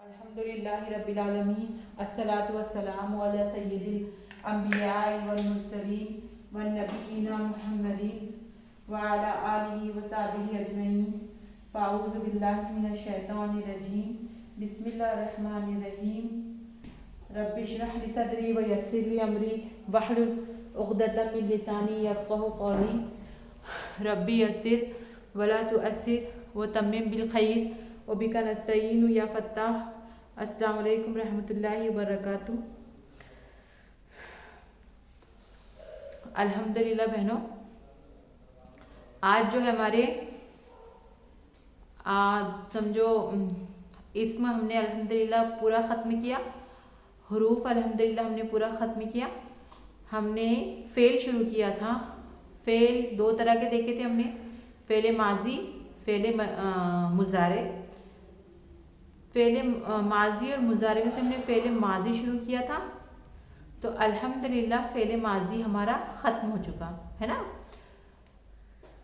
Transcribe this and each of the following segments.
अल्हम्दुलिल्लाहि रब्बिल आलमीन अस्सलातु वस्सलामु अला सय्यिदिल अंबियाइ वल मुरसलीन वन नबिय्यिना मुहम्मदिन व अला आलिहि व सहबिहि अजमईन। फ़अऊज़ु बिल्लाहि मिनश शैतानिर रजीम। बिस्मिल्लाहिर रहमानिर रहीम। रब्बि इश्रह लि सदरी व यस्सिर लि अमरी वहलुल उक़दतम मिन लिसानी यफ़क़हू क़ौली। रब्बि यस्सिर वला तुअस्सिर व तम्मिम बिल खैर व बिका नस्तईनु या फ़त्ताह। अस्सलामु अलैकुम रहमतुल्लाहि व बरकातुहू। अल्हम्दुलिल्लाह बहनों, आज जो है हमारे समझो इसमें हमने अल्हम्दुलिल्लाह पूरा ख़त्म किया। हुरूफ अल्हम्दुलिल्लाह हमने पूरा ख़त्म किया। हमने फ़ेल शुरू किया था। फ़ेल दो तरह के देखे थे हमने, फ़ेल माजी, फ़ेल मुज़ारे। फ़ेल माजी और मुज़ारे में से हमने फ़ेल माजी शुरू किया था। तो अल्हम्दुलिल्लाह फ़ेल माजी हमारा ख़त्म हो चुका है ना।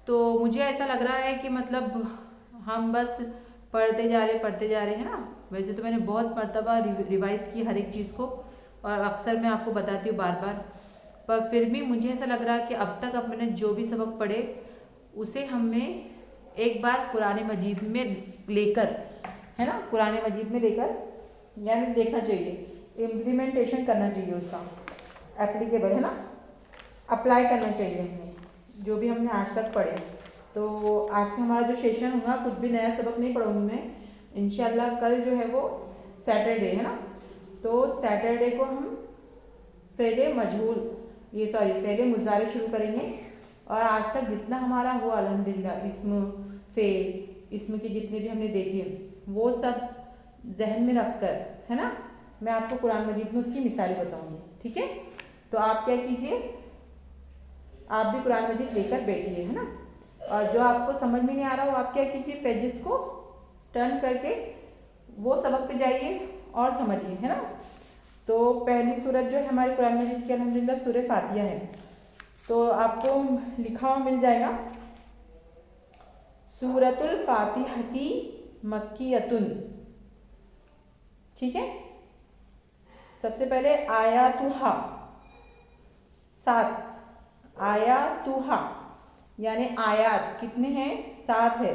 तो मुझे ऐसा लग रहा है कि मतलब हम बस पढ़ते जा रहे हैं ना। वैसे तो मैंने बहुत मर्तबा रिवाइज़ की हर एक चीज़ को, और अक्सर मैं आपको बताती हूँ बार बार, पर फिर भी मुझे ऐसा लग रहा है कि अब तक मैंने जो भी सबक पढ़े उसे हमें एक बार कुरान मजीद में लेकर, है ना, कुरान मजीद में लेकर यानी देखना चाहिए, इम्प्लीमेंटेशन करना चाहिए, उसका एप्लीकेबल है ना, अप्लाई करना चाहिए हमने जो भी हमने आज तक पढ़े। तो आज का हमारा जो सेशन होगा, कुछ भी नया सबक नहीं पढ़ूंगी मैं इंशाल्लाह। कल जो है वो सैटरडे है ना, तो सैटरडे को हम फ़ेल मजहूल फ़ेल मुज़ारे शुरू करेंगे। और आज तक जितना हमारा हुआ अल्हम्दुलिल्लाह, इस्म फ़ेल इस्म के जितने भी हमने देखे वो सब जहन में रखकर, है ना, मैं आपको कुरान मजीद में उसकी मिसालें बताऊंगी। ठीक है, तो आप क्या कीजिए, आप भी कुरान मजीद लेकर बैठिए, है ना। और जो आपको समझ में नहीं आ रहा हो, आप क्या कीजिए, पेजेस को टर्न करके वो सबक पे जाइए और समझिए, है ना। तो पहली सूरत जो है हमारी कुरान मजीद की अल्हम्दुलिल्लाह सूरह फातिहा है। तो आपको लिखा हुआ मिल जाएगा, सूरतुल फातिहती मक्कियतुन। ठीक है, सबसे पहले आयातुहा 7, आयातुहा यानी आयात कितने हैं, 7 है।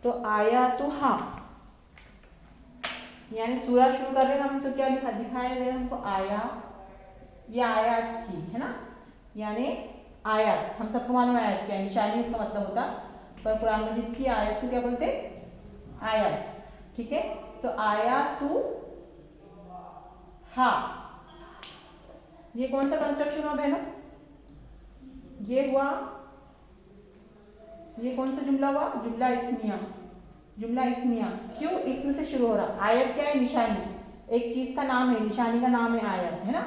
तो आयातुहा यानी सूरह शुरू कर रहे हैं हम, तो क्या दिखाया दे हमको, आया, ये आयात की है ना, यानी आयत। हम सबको मालूम है आयत क्या है, निशानी इसका मतलब होता, पर कुरान मजीद की आयत को क्या बोलते, आयत। ठीक है, तो आयातु हा, ये कौन सा कंस्ट्रक्शन हुआ बहनों, ये हुआ, ये कौन सा जुमला हुआ, जुमला इस्मिया। जुमला इस्मिया क्यों, इसमें से शुरू हो रहा। आयत क्या है, निशानी, एक चीज का नाम है, निशानी का नाम है आयत, है ना।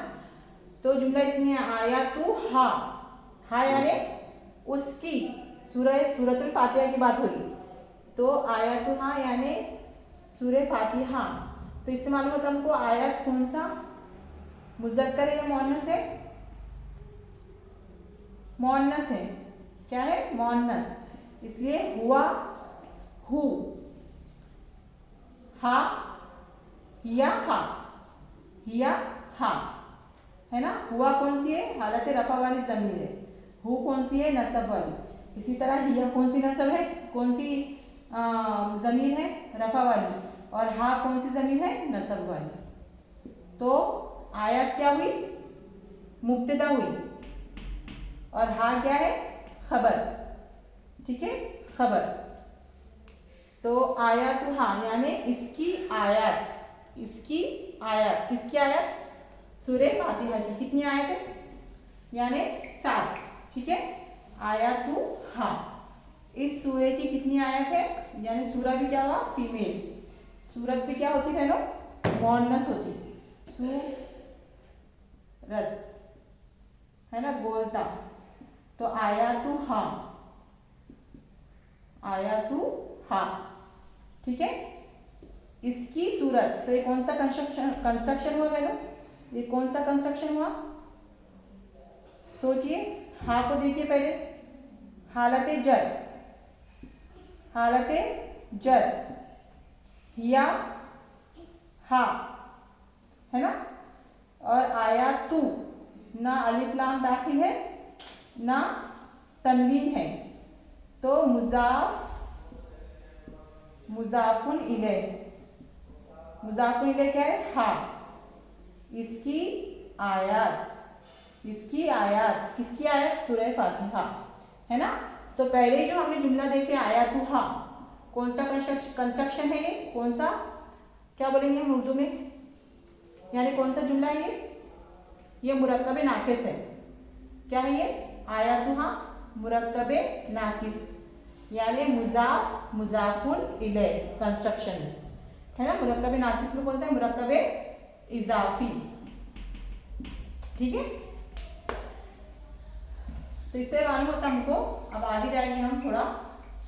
तो जुमला इस्मिया आयातु हा, हा यानी उसकी, सूरतुल फातिहा की बात हो रही, तो आयतु हा यानी सूरह फातिहा। तो इससे मालूम होता हमको आयत कौन सा, मुज़क्कर है या मुअन्नस है, मुअन्नस है। क्या है, मुअन्नस, इसलिए हुआ, हु, हा, हिया, हा, हिया, हा, है ना। हुआ कौन सी है, हालत रफा वाली ज़मीर है। हु कौन सी है, नसब वाली। इसी तरह हिया कौन सी नसब है, कौन सी ज़मीर है, रफा वाली। और हा कौन सी ज़मीर है, नसब वाली। तो आयत क्या हुई, मुब्तदा हुई, और हा क्या है, खबर। ठीक है, खबर। तो आयत हा यानी इसकी आयत, इसकी आयत, किसकी आयत, सूरह फातिहा की। कितनी आयत है, यानी 7। ठीक है, आयतु हा, इस सूरह की कितनी आयत है, यानी सूरह भी क्या हुआ, फीमेल। सूरत भी क्या होती बहनों, मुअन्नस होती, सूरत है ना, बोलता। तो आयतु हा, आयतु हा। ठीक है, इसकी सूरत, तो ये कौन सा कंस्ट्रक्शन हुआ बहनों, ये कौन सा कंस्ट्रक्शन हुआ, सोचिए। हा को देखिए पहले, हालते जर, हालते जर, हिया, हा, है ना। और आया तू, ना अलिफ लाम दाखिल है ना तनवीन है, तो मुजाफुन इले, मुजाफुन इले क्या है, हा। इसकी आयत, किसकी आयत, सूरह फातिहा, है ना। तो पहले जो हमने जुमला देखे आया तू हा, कौन सा कंस्ट्रक्शन है ये, कौन सा, क्या बोलेंगे हम उर्दू में, यानी कौन सा जुमला है ये मुरक्कब नाकिस है। क्या है ये, आया तू हा मुरक्कब नाकिस, यानी मुजाफ मुजाफुन इले कंस्ट्रक्शन, है ना। मुरक्कब नाकिस में कौन सा है, मुरक्कब इजाफी, ठीक है। तो इससे मालूम होता हमको। अब आगे जाएंगे हम थोड़ा,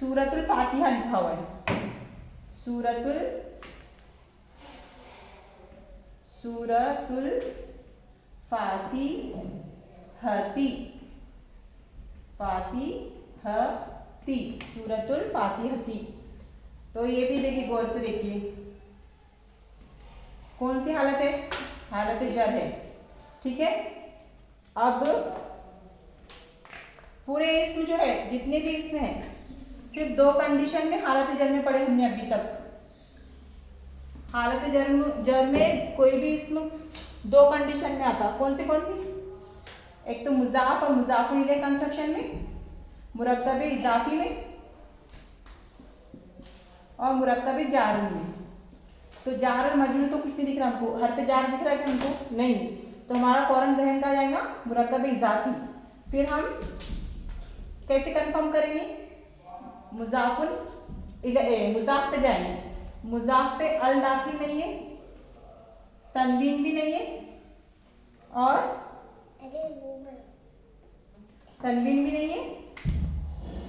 सूरतुल फातिहा लिखा हुआ है, सूरतुल सूरतुल फातिहती। तो ये भी देखिए, गौर से देखिए, कौन सी हालत है, हालत जर है, ठीक है। अब पूरे इसमें जो है, जितने भी इसमें है, सिर्फ दो कंडीशन में हालत जर में पढ़े हमने अभी तक। हालत जर में कोई भी इसमें दो कंडीशन में आता, कौन सी, एक तो मुजाफ और मुजाफुन इलैह कंस्ट्रक्शन में, मुरक्कब इजाफी में और मुरक्कब जारी में। तो जार और मजरूर तो कुछ नहीं दिख रहा हमको, हर पे जार दिख रहा है कि हमको नहीं, तो हमारा फौरन जहन का जाएगा मुरक्कब इजाफी। फिर हम कैसे कंफर्म करेंगे, मुजाफ पे जाएंगे, मुजाफ पे अल दाखिल नहीं है, तनवीन भी नहीं है और तनवीन भी नहीं है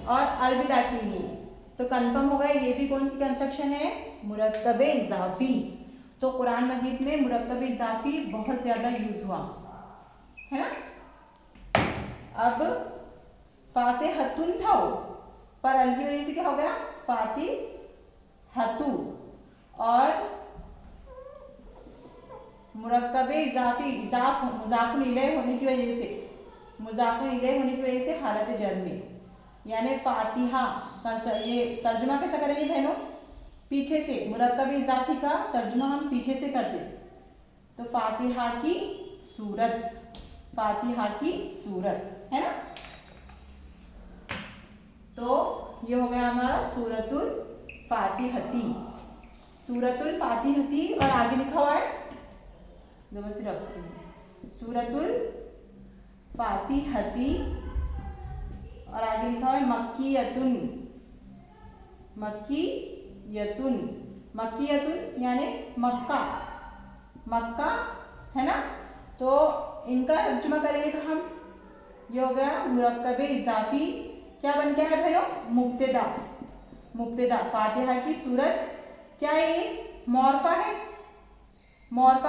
और अल भी दाखिल नहीं है, तो कंफर्म हो गया ये भी कौन सी कंस्ट्रक्शन है, मुरक्कब इजाफी। तो कुरान मजीद में मुरक्कब इजाफी बहुत ज्यादा यूज हुआ, है ना। अब फातिहतुन था पर अल की वजह से क्या हो गया, फातिहतु, और मुरक्कब इजाफी मुजाफुन इलैह होने की वजह से, हालत जर में, यानी फातिहा। ये तर्जुमा कैसा करेंगे बहनों, पीछे से, मुरक्कब इजाफी का तर्जुमा हम पीछे से करते, तो फातिहा की सूरत, है ना। तो ये हो गया हमारा सूरतुल फातिहती, और आगे लिखा हुआ है, सूरतुल फातिहती और आगे लिखा हुआ है मक्कियतुन यानी मक्का, है ना। तो इनका तर्जुमा करेंगे तो हम, ये हो गया मुरक्कब इजाफी, क्या बन गया है भाइयों, मुब्तदा। फातिहा की सूरत क्या है, ये मौरफा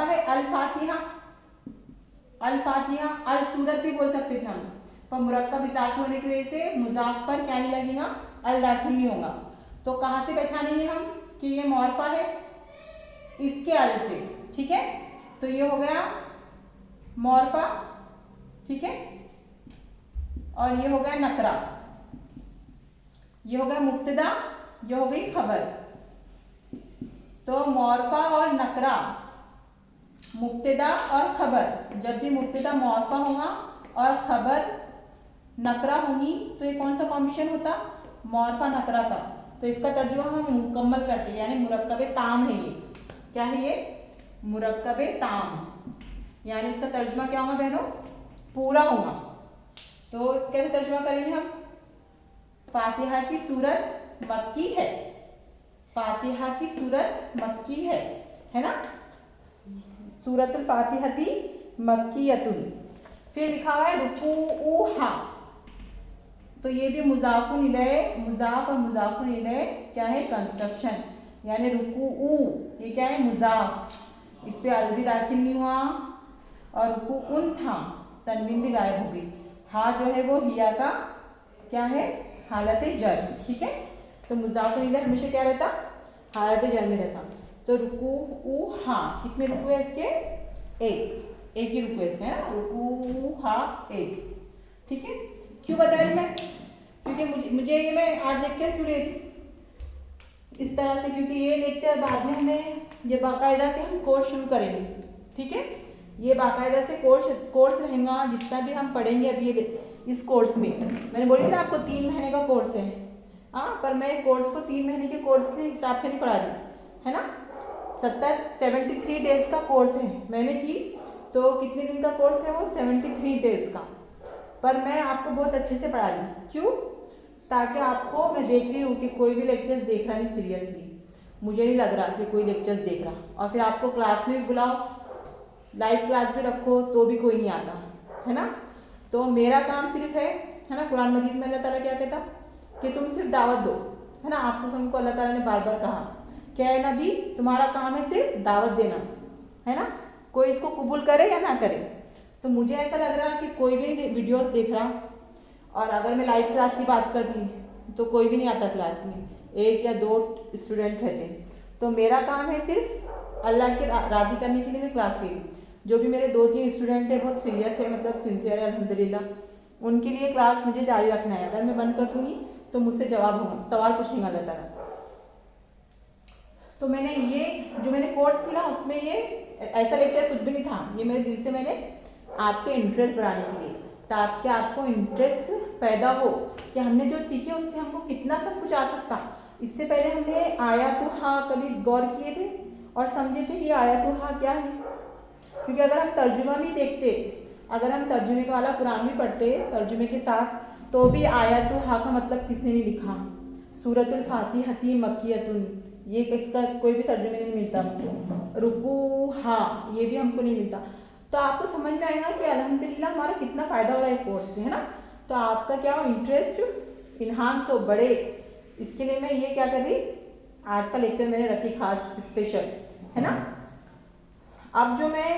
है, अल फातिहा, अल सूरत भी बोल सकते थे हम, पर मुरक्कब इजाफी होने की वजह से मुजाफ पर क्या नहीं लगेगा, अल दाखिल नहीं होगा। तो कहाँ से पहचानेंगे हम कि ये मौरफा है, इसके अल से, ठीक है। तो ये हो गया मौरफा, ठीक है, और ये हो गया नकरा, ये हो गया मुब्तदा, ये हो गई खबर। तो मौरफा और नकरा, मुब्तदा और खबर, जब भी मुब्तदा मौरफा होगा और खबर नकरा होगी, तो ये कौन सा कॉम्बिनेशन होता, मौरफा नकरा का। तो इसका तर्जुमा हम मुकम्मल करते हैं, यानी मुरक्कब ताम है ये, क्या है ये, मुरक्कब ताम, यानी इसका तर्जुमा क्या होगा बहनों, पूरा होगा। तो कैसे तर्जुमा करेंगे हम, फातिहा की सूरत मक्की है, है ना, सूरतुल फातिहती मक्कियतुन। फिर लिखा हुआ है रुकूहा, तो ये भी मुजाफुन इलैह, मुजाफ और मुजाफुन इलैह क्या है, कंस्ट्रक्शन, यानी रुकू, ये क्या है, मुजाफ, इस पे अल भी दाखिल नहीं हुआ, और रुकूउन था, तनवीन भी गायब हो गई, हा जो है वो हिया का क्या है, हालत जर, ठीक है। तो मुजाफुन इलैह हमेशा क्या रहता, हालत जर में रहता। तो रुकू ऊ हा, कितने रुकू है इसके? एक, एक ही रुकू है इसके, है ना, रुकू हा एक। ठीक है, क्यों बता रही मैं? क्योंकि मुझे ये मैं आज लेक्चर क्यों ले रही इस तरह से, क्योंकि ये लेक्चर बाद में हमें ये बाकायदा से हम कोर्स शुरू करेंगे। ठीक है, ये बाकायदा से कोर्स रहेगा, जितना भी हम पढ़ेंगे अभी इस कोर्स में। मैंने बोली ना आपको 3 महीने का कोर्स है, हाँ, पर मैं कोर्स को 3 महीने के कोर्स के हिसाब से नहीं पढ़ा रही, है ना। 73 डेज का कोर्स है मैंने की, तो कितने दिन का कोर्स है वो? 73 डेज का। पर मैं आपको बहुत अच्छे से पढ़ा रही हूँ, क्यों? ताकि आपको, मैं देख रही हूँ कि कोई भी लेक्चर्स देख रहा नहीं सीरियसली, मुझे नहीं लग रहा कि कोई लेक्चर्स देख रहा, और फिर आपको क्लास में भी बुलाओ, लाइव क्लास भी रखो तो भी कोई नहीं आता, है ना। तो मेरा काम सिर्फ है ना, कुरान मजीद में अल्लाह ताला क्या कहता कि तुम सिर्फ दावत दो, है ना। आपसे सबको अल्लाह ताला ने बार बार कहा, क्या है नबी, तुम्हारा काम है सिर्फ दावत देना, है ना, कोई इसको कबूल करे या ना करे। तो मुझे ऐसा लग रहा कि कोई भी नहीं वीडियोस देख रहा, और अगर मैं लाइव क्लास की बात कर दी तो कोई भी नहीं आता क्लास में, 1 या 2 स्टूडेंट रहते। तो मेरा काम है सिर्फ अल्लाह के राज़ी करने के लिए मैं क्लास ले रही। जो भी मेरे 2-3 स्टूडेंट है बहुत सीरियस है, मतलब सिंसियर है अल्हम्दुलिल्लाह, उनके लिए क्लास मुझे जारी रखना है। अगर मैं बंद कर दूँगी तो मुझसे जवाब होगा, सवाल पूछेंगे अल्लाह ताला। तो मैंने ये जो मैंने कोर्स किया उसमें ये ऐसा लेक्चर कुछ भी नहीं था, ये मेरे दिल से मैंने आपके इंटरेस्ट बढ़ाने के लिए, ताकि आपको इंटरेस्ट पैदा हो कि हमने जो सीखे उससे हमको कितना सब कुछ आ सकता। इससे पहले हमने आयातु हा कभी गौर किए थे और समझे थे कि आयातु हा क्या है? क्योंकि अगर हम तर्जुमा भी देखते, अगर हम तर्जुमे वाला कुरान भी पढ़ते तर्जुमे के साथ, तो भी आयातु हा का मतलब किसने नहीं लिखा। सूरतुल फातिहती मक्कियतुन, ये इसका कोई भी तर्जुमे नहीं मिलता हमको। रुकू हा, ये भी हमको नहीं मिलता। तो आपको समझ में आएगा कि अल्हम्दुलिल्लाह हमारा कितना फ़ायदा हो रहा है कोर्स से, है ना। तो आपका क्या हो, इंटरेस्ट इन्हांस हो, बढ़े, इसके लिए मैं ये क्या कर रही, आज का लेक्चर मैंने रखी खास स्पेशल, है ना। अब जो मैं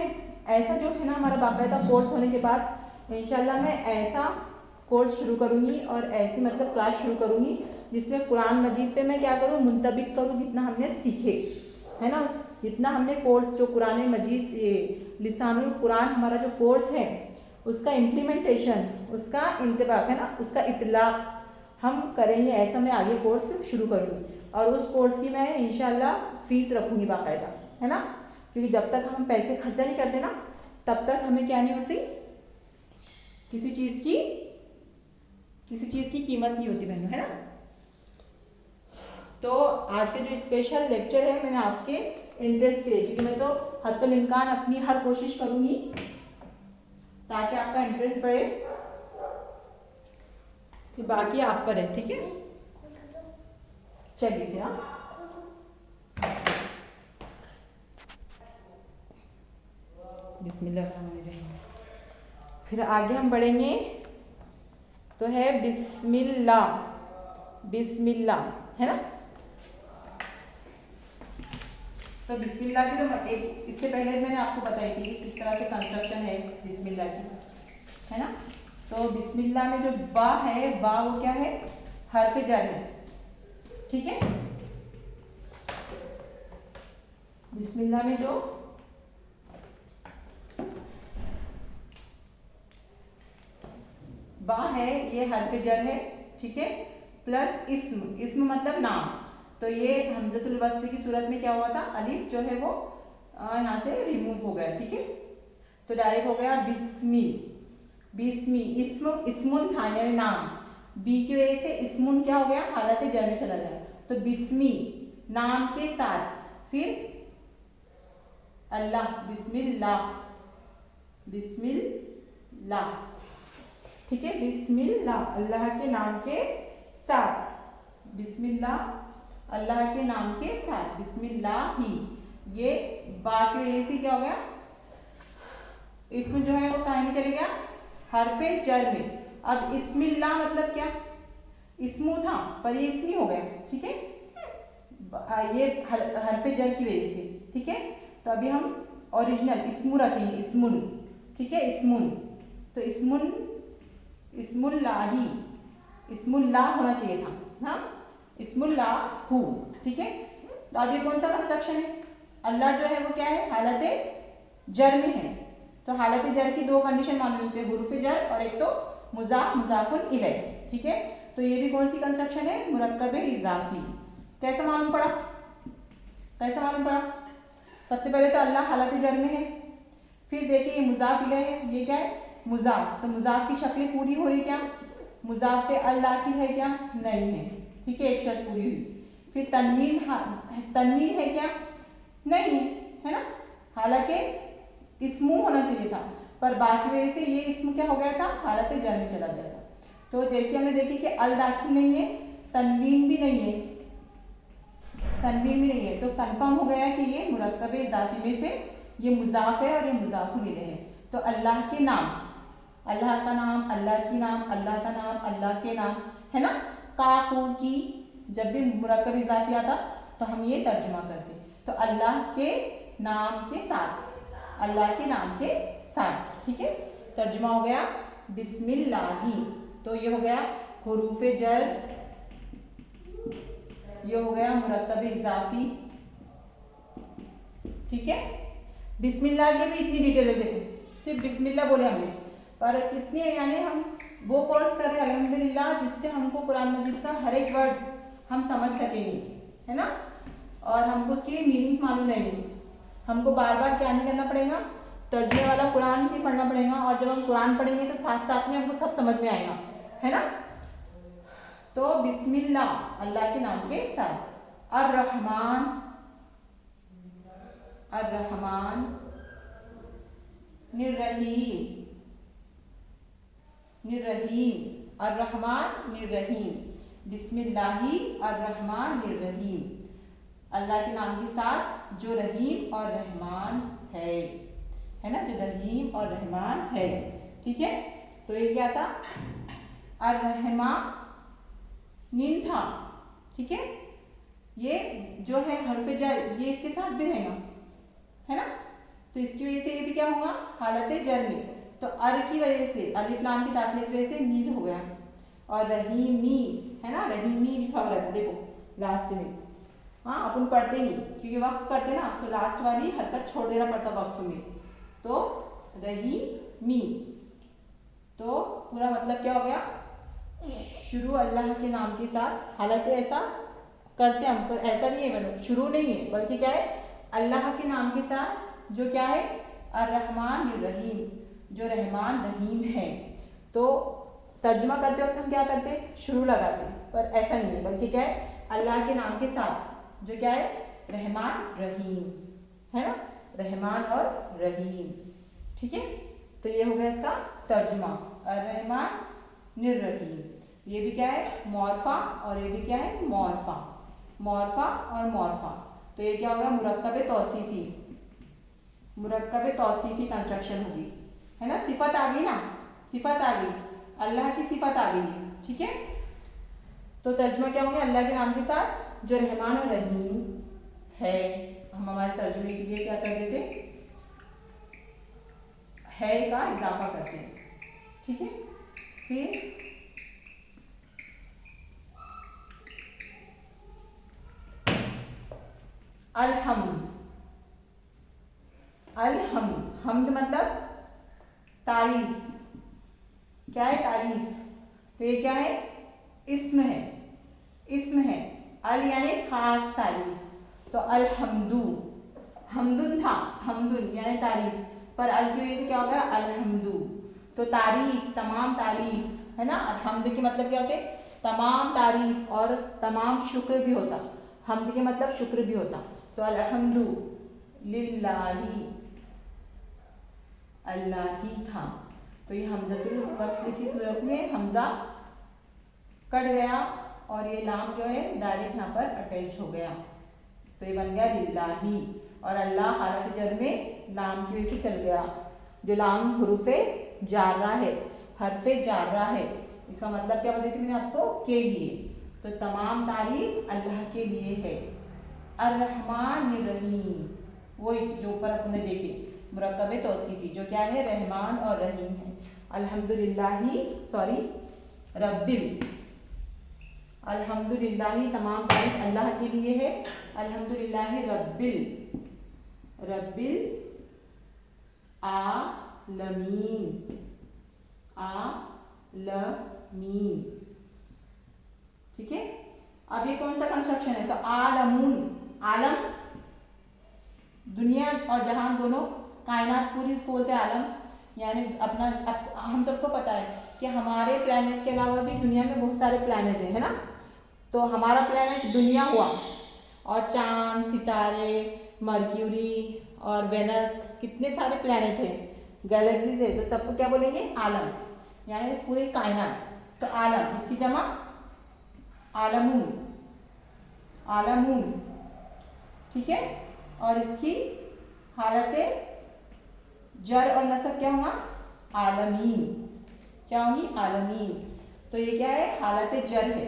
ऐसा जो है ना हमारा बाकायदा कोर्स होने के बाद इंशाल्लाह मैं ऐसा कोर्स शुरू करूँगी और ऐसी मतलब क्लास शुरू करूँगी जिसमें कुरान मजीद पे मैं क्या करूँ, मुंतबिक करूँ जितना हमने सीखे, है ना। जितना हमने कोर्स जो कुरान मजीद लिसानुल कुरान हमारा जो कोर्स है उसका इम्प्लीमेंटेशन, उसका इंतबाक, है ना, उसका इतलाक हम करेंगे, ऐसा मैं आगे कोर्स शुरू करूँगी। और उस कोर्स की मैं इंशाल्लाह फ़ीस रखूँगी बाकायदा, है ना। क्योंकि जब तक हम पैसे खर्चा नहीं करते ना तब तक हमें क्या नहीं होती, किसी चीज़ की कीमत नहीं होती बहनों, है ना। तो आज के जो स्पेशल लेक्चर है मैंने आपके इंटरेस्ट के लिए, क्योंकि मैं तो हद्दुल इम्कान अपनी हर कोशिश करूँगी ताकि आपका इंटरेस्ट बढ़े, कि बाकी आप पर है, ठीक है। चलिए फिर बिस्मिल्लाहिर्रहमानिर्रहीम। फिर आगे हम बढ़ेंगे तो है बिस्मिल्लाह, बिस्मिल्लाह, है ना। तो बिस्मिल्लाह की तो एक इससे पहले मैंने आपको बताई थी कि किस तरह से कंस्ट्रक्शन है बिस्मिल्लाह की, है ना। तो बिस्मिल्लाह में जो बा है, बा वो क्या है, हर्फ जर है, ठीक है। बिस्मिल्लाह में जो बा है ये हर्फ जर है, ठीक है, प्लस इस्म, इस्म मतलब नाम। तो ये हमजतुल वस्ल की सूरत में क्या हुआ था, अलिफ जो है वो यहाँ से रिमूव हो गया, ठीक है। तो डायरेक्ट हो गया बिस्मी, बिस्मी, इस्म इस्मुन था यानी नाम, बी की वजह से इस्मुन क्या हो गया, हालत जर में चला जाए। तो बिस्मी नाम के साथ, फिर अल्लाह, बिस्मिल्लाह, बिस्मिल्लाह, ठीक है, बिस्मिल्लाह अल्लाह के नाम के साथ, बिस्मिल्लाह अल्लाह के नाम के साथ, बिस्मिल्लाह ही, ये बा की वजह से क्या हो गया, इसमें जो है वो कहाँ में चले गया, हरफे जर में। अब इस्मिल्लाह मतलब क्या, इस्मू था पर ये इसमी हो गया, ठीक है, ये हरफे जर की वजह से, ठीक है। तो अभी हम ओरिजिनल इस्मू रखेंगे, इस्मुन, ठीक है, इस्मुन। तो इस्मुन, इस्मुल्लाही, इस्मुल्लाह होना चाहिए था, हाँ, इस्मुल्लाहु, ठीक है। तो अब ये कौन सा कंस्ट्रक्शन है, अल्लाह जो है वो क्या है, हालत जर में है। तो हालत जर की दो कंडीशन मालूम होती है, हुरूफ जर और एक तो मुजाफ मुजाफुल इलैह। ठीक है, तो ये भी कौन सी कंस्ट्रक्शन है, मुरक्कब इजाफी। कैसे मालूम पड़ा, कैसे मालूम पड़ा? सबसे पहले तो अल्लाह हालत जर में है, फिर देखिए ये मुजाफ इलैह है, ये क्या है, मुजाफ। तो मुजाफ की शक्लें पूरी हो रही क्या, मुजाफ पे अल दाखिल है क्या, नहीं है। ठीक है, एक शर्त पूरी हुई। फिर तनवीन, तनवीन है क्या, नहीं है, है ना। हालांकि इस्मू होना चाहिए था, पर बाकी वजह से ये इस्म क्या हो गया था, हालत जर में चला गया था। तो जैसे हमने देखी कि अल दाखिल नहीं है, तनवीन भी नहीं है, तनवीन भी नहीं है, तो कंफर्म हो गया कि ये मुरक्कब इजाफी में से ये मुजाफ है और ये मुजाफ इलैह है। तो अल्लाह के नाम, अल्लाह का नाम, अल्लाह की नाम, अल्लाह का नाम, अल्लाह के नाम, है ना। काकू की, जब भी मुरक्कब इजाफी आता तो हम ये तर्जुमा करते, तो अल्लाह के नाम के साथ, अल्लाह के नाम के साथ। ठीक है, तर्जुमा हो गया बिस्मिल्लाही। तो ये हो गया हुरूफ जर, ये हो गया मुरक्कब इजाफी। ठीक है, बिस्मिल्लाह के भी इतनी डिटेल है, देखो सिर्फ बिस्मिल्लाह बोले हमने, पर कितने यानी हम वो कोर्स करें अल्हम्दुलिल्लाह जिससे हमको कुरान मजीद का हर एक वर्ड हम समझ सकेंगे, है ना। और हमको उसकी मीनिंग्स मालूम रहेंगी। हमको बार बार क्या नहीं करना पड़ेगा, तर्जुमे वाला कुरान भी पढ़ना पड़ेगा, और जब हम कुरान पढ़ेंगे तो साथ साथ में हमको सब समझ में आएगा, है ना। तो बिस्मिल्लाह अल्लाह के नाम के साथ। अर्रहमान, अर्रहमान, निर्रहीम, निर्रहीम, अर्रहमान निर्रहीम, बिस्मिल्लाही अर्रहमान निर्रहीम, अल्लाह के नाम के साथ जो रहीम और रहमान है ना, जो रहीम और रहमान है। ठीक है, तो ये क्या था, अर्रहमा नीम था। ठीक है, ये जो है हर्फ जर, ये इसके साथ भी रहेगा, है ना। तो इसकी वजह से ये भी क्या होगा, हालत जर में। तो अर की वजह से, अलिफ लाम की दाखिले की वजह से नीर हो गया, और रहीमी, है ना, रहीमी लिखा हुआ रहता, देखो लास्ट में। हाँ, अपन पढ़ते नहीं क्योंकि वक्फ करते ना, तो लास्ट वाली हरकत छोड़ देना पड़ता वक्फ में। तो रहीमी, तो पूरा मतलब क्या हो गया, शुरू अल्लाह के नाम के साथ। हालांकि ऐसा करते हम, पर ऐसा नहीं है, मतलब शुरू नहीं है, बल्कि क्या है, अल्लाह के नाम के साथ जो क्या है, अर्रहमान रहीम, जो रहमान रहीम है। तो तर्जुमा करते वक्त हम क्या करते, शुरू लगाते, पर ऐसा नहीं है, बल्कि क्या है, अल्लाह के नाम के साथ जो क्या है, रहमान रहीम, है ना, रहमान और रहीम। ठीक है, तो ये हो गया इसका तर्जुमा, अर्रहमान निर्रहीम। ये भी क्या है, मौरफा, और ये भी क्या है, मौरफा, मौरफा और मौरफा। तो ये क्या होगा, मुरक्कब तौसीफी, मुरक्कब तौसीफी कंस्ट्रक्शन होगी, है ना। सिफत आ गई ना, सिफत आ गई, अल्लाह की सिफत आ गई। ठीक है, तो तर्जुमा क्या होंगे, अल्लाह के नाम के साथ जो रहमान और रहीम है। हम हमारे तर्जुमे के लिए क्या कर देते, है का इजाफा करते हैं। ठीक है, फिर अलहम्द, अलहम्द, हम्द मतलब तारीफ, क्या है, तारीफ। तो ये क्या है, इस्म है, इस्म है। अल यानी खास तारीफ, तो अलहम्दु, हमदुन था, हमदुन यानी तारीफ, पर अल की वजह से क्या होगा, अलहम्दु। तो तारीफ, तमाम तारीफ, है ना। हमद के मतलब क्या होते, तमाम तारीफ, और तमाम शुक्र भी होता, हमद के मतलब शुक्र भी होता। तो अलहम्दु लिल्लाही, अल्लाह ही था। तो ये हमज़तुल वस्ल की सूरत में हमजा कट गया, और ये लाम जो है डायरेक्ट यहाँ पर अटैच हो गया, तो ये बन गया लिल्लाही। और अल्लाह हालत जर में लाम की वजह से चल गया, जो लाम हुरूफे जारा है, हरफे जारा है, इसका मतलब क्या बताई थी मैंने आपको, के लिए। तो तमाम तारीफ अल्लाह के लिए है। अर्रहमान रहीम, वही जो ऊपर अपने देखे, मुरक्कब तौसीफी, जो क्या है, रहमान और रहीम है। अल्हम्दुलिल्लाही, सॉरी रब्बिल, अल्हम्दुलिल्लाही तमाम तारीफ अल्लाह के लिए है। अल्हम्दुलिल्लाही रब्बिल रब्बिल आलमीन, आलमीन। ठीक है, अब ये कौन सा कंस्ट्रक्शन है? तो आलमून, आलम दुनिया और जहान दोनों, कायनात पूरी इसको बोलते हैं आलम। यानी अपना हम सबको पता है कि हमारे प्लैनेट के अलावा भी दुनिया में बहुत सारे प्लैनेट हैं, है ना। तो हमारा प्लैनेट दुनिया हुआ, और चांद, सितारे, मर्क्यूरी और वेनस, कितने सारे प्लैनेट हैं, गैलेक्सीज है, तो सबको क्या बोलेंगे? आलम, यानी पूरी कायनात। तो आलम, उसकी जमा आलमून, आलमून। ठीक है, और इसकी हालत जर और नसब क्या होगा? आलमीन। क्या होगी? आलमीन। तो ये क्या है? हालत जर है।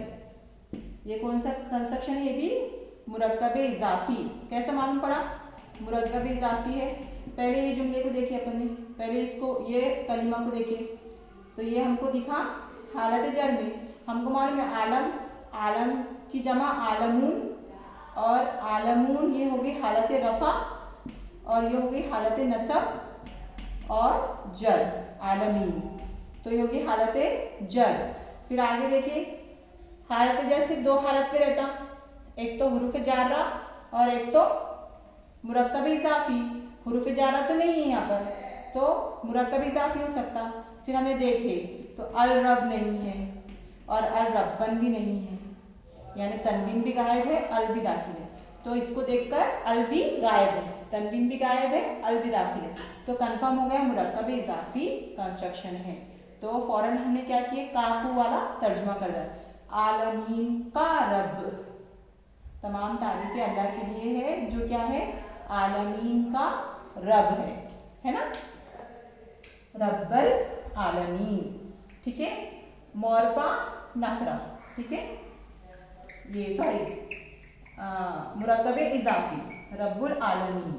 ये कौन सा कंस्ट्रक्शन है? ये भी मुरक्कब इजाफी। कैसा मालूम पड़ा? मुरक्कब इजाफी है। पहले ये जुमले को देखिए अपन ने, पहले इसको, ये कलिमा को देखिए, तो ये हमको दिखा हालत जर में, हमको मालूम है आलम, आलम की जमा आलमून, और आलमून ये हो गई हालत रफा, और ये हो गई हालत नसब और जर, आलमीन। तो ये होगी हालत जर। फिर आगे देखिए, हालत जर सिर्फ दो हालत पे रहता, एक तो हुरूफ जारा और एक तो मुरक्कब इजाफी। हुरूफ जारा तो नहीं है यहाँ पर, तो मुरक्कब इजाफी हो सकता। फिर हमने देखे तो अल रब नहीं है और अल रब्बन भी नहीं है, यानी तनवीन भी गायब है, अल भी दाखिल है। तो इसको देखकर अल भी गायब है, तनवीन भी गायब है, अल भी दाखिल है, तो कंफर्म हो गया मुरक्कब इजाफी कंस्ट्रक्शन है। तो फौरन हमने क्या किया? काकू वाला तर्जुमा कर दिया, आलमीन का रब, तमाम तारीफें अल्लाह के लिए है जो क्या है? आलमीन का रब है ना, रब्बल आलमीन। ठीक है, मौरफा नकरा, ठीक है, ये सॉरी मुरक्कब इजाफी रब्बुल आलमीन।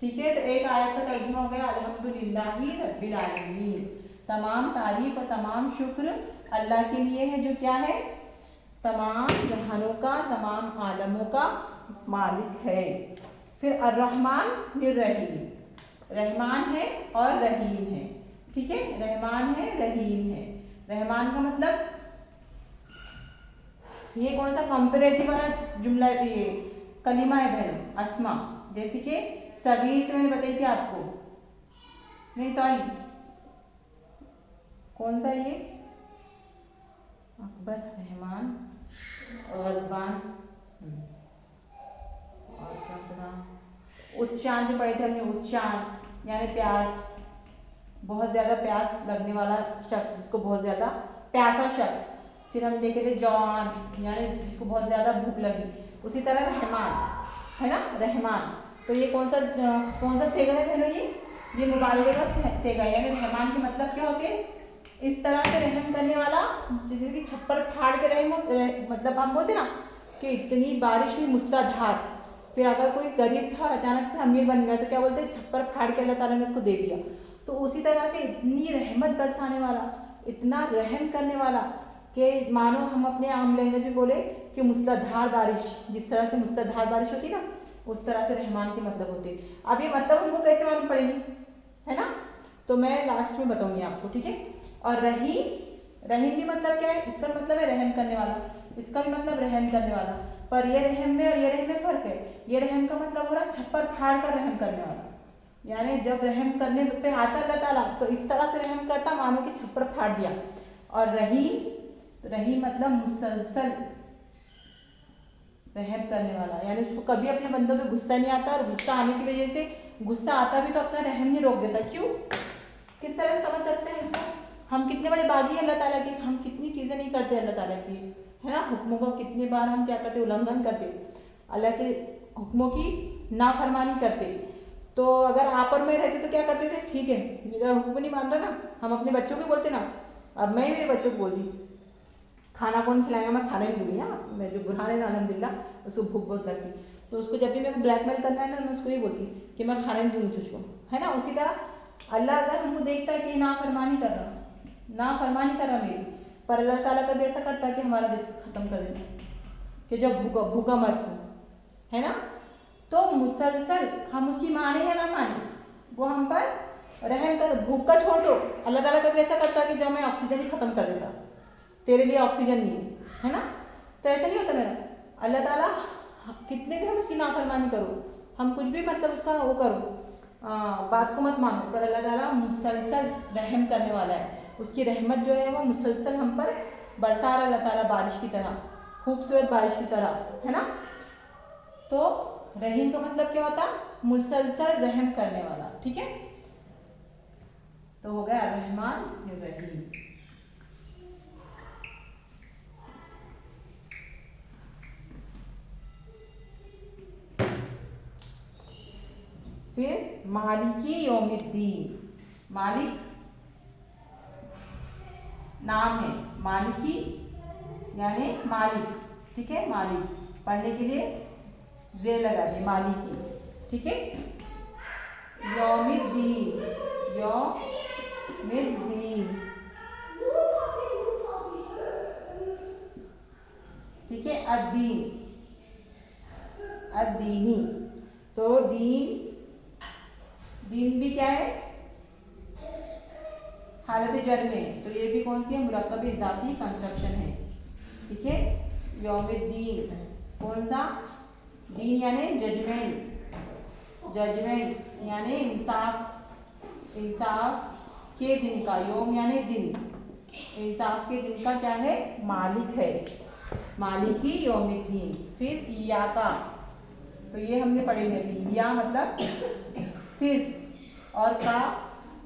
ठीक है, तो एक आयत का तर्जुमा हो गया अल्हम्दुलिल्लाहि रब्बिल आलमीन, तमाम तारीफ और तमाम शुक्र अल्लाह के लिए है जो क्या है? तमाम जहानों का, तमाम आलमों का मालिक है। फिर अर्रहमान निर्रहीम, रहमान है और रहीम है। ठीक है, रहमान है, रहीम है। रहमान का मतलब, ये कौन सा कंपेरेटिव वाला जुमला है? ये कलिमा है बहन, अस्मा, जैसे कि सगीर से मैंने बताई थी आपको, नहीं सॉरी, कौन सा ये? अकबर, रहमान, गजबान, और क्या था? उच्चारण जो पढ़े थे हमने, उच्चारण यानी प्यास, बहुत ज्यादा प्यास लगने वाला शख्स, जिसको बहुत ज्यादा प्यासा शख्स। फिर हम देखे थे जवान, यानी जिसको बहुत ज्यादा भूख लगी। उसी तरह रहमान है ना, रहमान। तो ये कौन सा सेगा है बहनों? ये मुबालगे का सेगा है, यानी रहमान के मतलब क्या होते हैं? इस तरह से रहम करने वाला, जैसे कि छप्पर फाड़ के रहम, मतलब हम बोलते ना कि इतनी बारिश हुई मूसलाधार, फिर अगर कोई गरीब था और अचानक से अमीर बन गया तो क्या बोलते हैं? छप्पर फाड़ के अल्लाह ताला ने उसको दे दिया। तो उसी तरह से इतनी रहमत बरसाने वाला, इतना रहम करने वाला कि मानो हम अपने आम लैंग्वेज में बोले कि मूसलाधार बारिश, जिस तरह से मूसलाधार बारिश होती ना, उस तरह से रहमान के मतलब होते। अब ये मतलब हमको कैसे मालूम पड़ेगी, है ना? तो मैं लास्ट में बताऊंगी आपको, ठीक है। और रहीम, रहीम भी मतलब क्या है? इसका मतलब है रहम करने वाला, इसका भी मतलब रहम करने वाला। पर ये रहम में और ये रहम में फर्क है। ये रहम का मतलब हो रहा छप्पर फाड़ कर रहम करने वाला, यानी जब रहम करने पे आता अल्लाह ताला तो इस तरह से रहम करता मानो कि छप्पर फाड़ दिया। और रहीम, तो रहीम मतलब मुसलसल रहम करने वाला, यानी उसको कभी अपने बंदों पे गुस्सा नहीं आता, और गुस्सा आने की वजह से, गुस्सा आता भी तो अपना रहम नहीं रोक देता। क्यों? किस तरह समझ सकते हैं इसको? हम कितने बड़े बागी हैं अल्लाह ताला के, हम कितनी चीज़ें नहीं करते अल्लाह ताला की, है ना। हुक्मों का कितने बार हम क्या करते? उल्लंघन करते, अल्लाह के हुक्मों की नाफरमानी करते। तो अगर आप और मैं रहते तो क्या करते थे? ठीक है, मेरा हुक्म नहीं मान रहा ना, हम अपने बच्चों को बोलते ना। अब मैं मेरे बच्चों को बोलती खाना कौन खिलाएगा, मैं खाना नहीं दूंगी। हाँ, मैं जो बुरहान है ना अल्हम्दुलिल्लाह, उसको भूख बहुत लगती, तो उसको जब भी मेरे को ब्लैकमेल करना है ना, मैं उसको ये बोलती कि मैं खाना नहीं दूंगी तुझको, है ना। उसी तरह अल्लाह अगर हमको देखता है कि नाफरमानी कर रहा, नाफरमानी कर रहा मेरी, पर अल्लाह ताला कभी ऐसा करता है कि हमारा रिस्क खत्म कर देता, कि जब भूखा भूखा मर तू, है ना। तो मुसलसल हम उसकी माने या ना माने, वो हम पर रहम कर, भूख का छोड़ दो। अल्लाह ताला कभी ऐसा करता कि जो मैं ऑक्सीजन ही खत्म कर देता, तेरे लिए ऑक्सीजन नहीं है ना, तो ऐसा नहीं होता मेरा। अल्लाह ताला कितने भी हम उसकी नाफरमानी करो, हम कुछ भी मतलब उसका वो करो, बात को मत मानो, पर अल्लाह ताला मुसलसल रहम करने वाला है। उसकी रहमत जो है वो मुसलसल हम पर बरसा रहा अल्लाह ताला, बारिश की तरह, खूबसूरत बारिश की तरह, है ना। तो रहीम का मतलब क्या होता, मुसलसल रहम करने वाला, ठीक है। तो हो गया रहमान रहीम। फिर मालिकी यौमिद्दीन, मालिक नाम है, मालिकी यानी मालिक, ठीक है। मालिक पढ़ने के लिए जे लगा दी, मालिकी, ठीक है। यौमिद्दीन, यौमिद्दीन, ठीक है। अद्दीन, अद्दीनी, तो दीन, दीन भी क्या है, हालत जर में, तो ये भी कौन सी है, मुरक्कब इजाफी कंस्ट्रक्शन है, ठीक है। यौमिद्दीन कौन सा, दीन यानी जजमेंट, जजमेंट यानी इंसाफ, इंसाफ के दिन का, यौम यानी दिन, इंसाफ के दिन का क्या है, मालिक है, मालिकी यौमिद्दीन। फिर इयाका, तो ये हमने पढ़े अभी, या मतलब सिर्फ, और का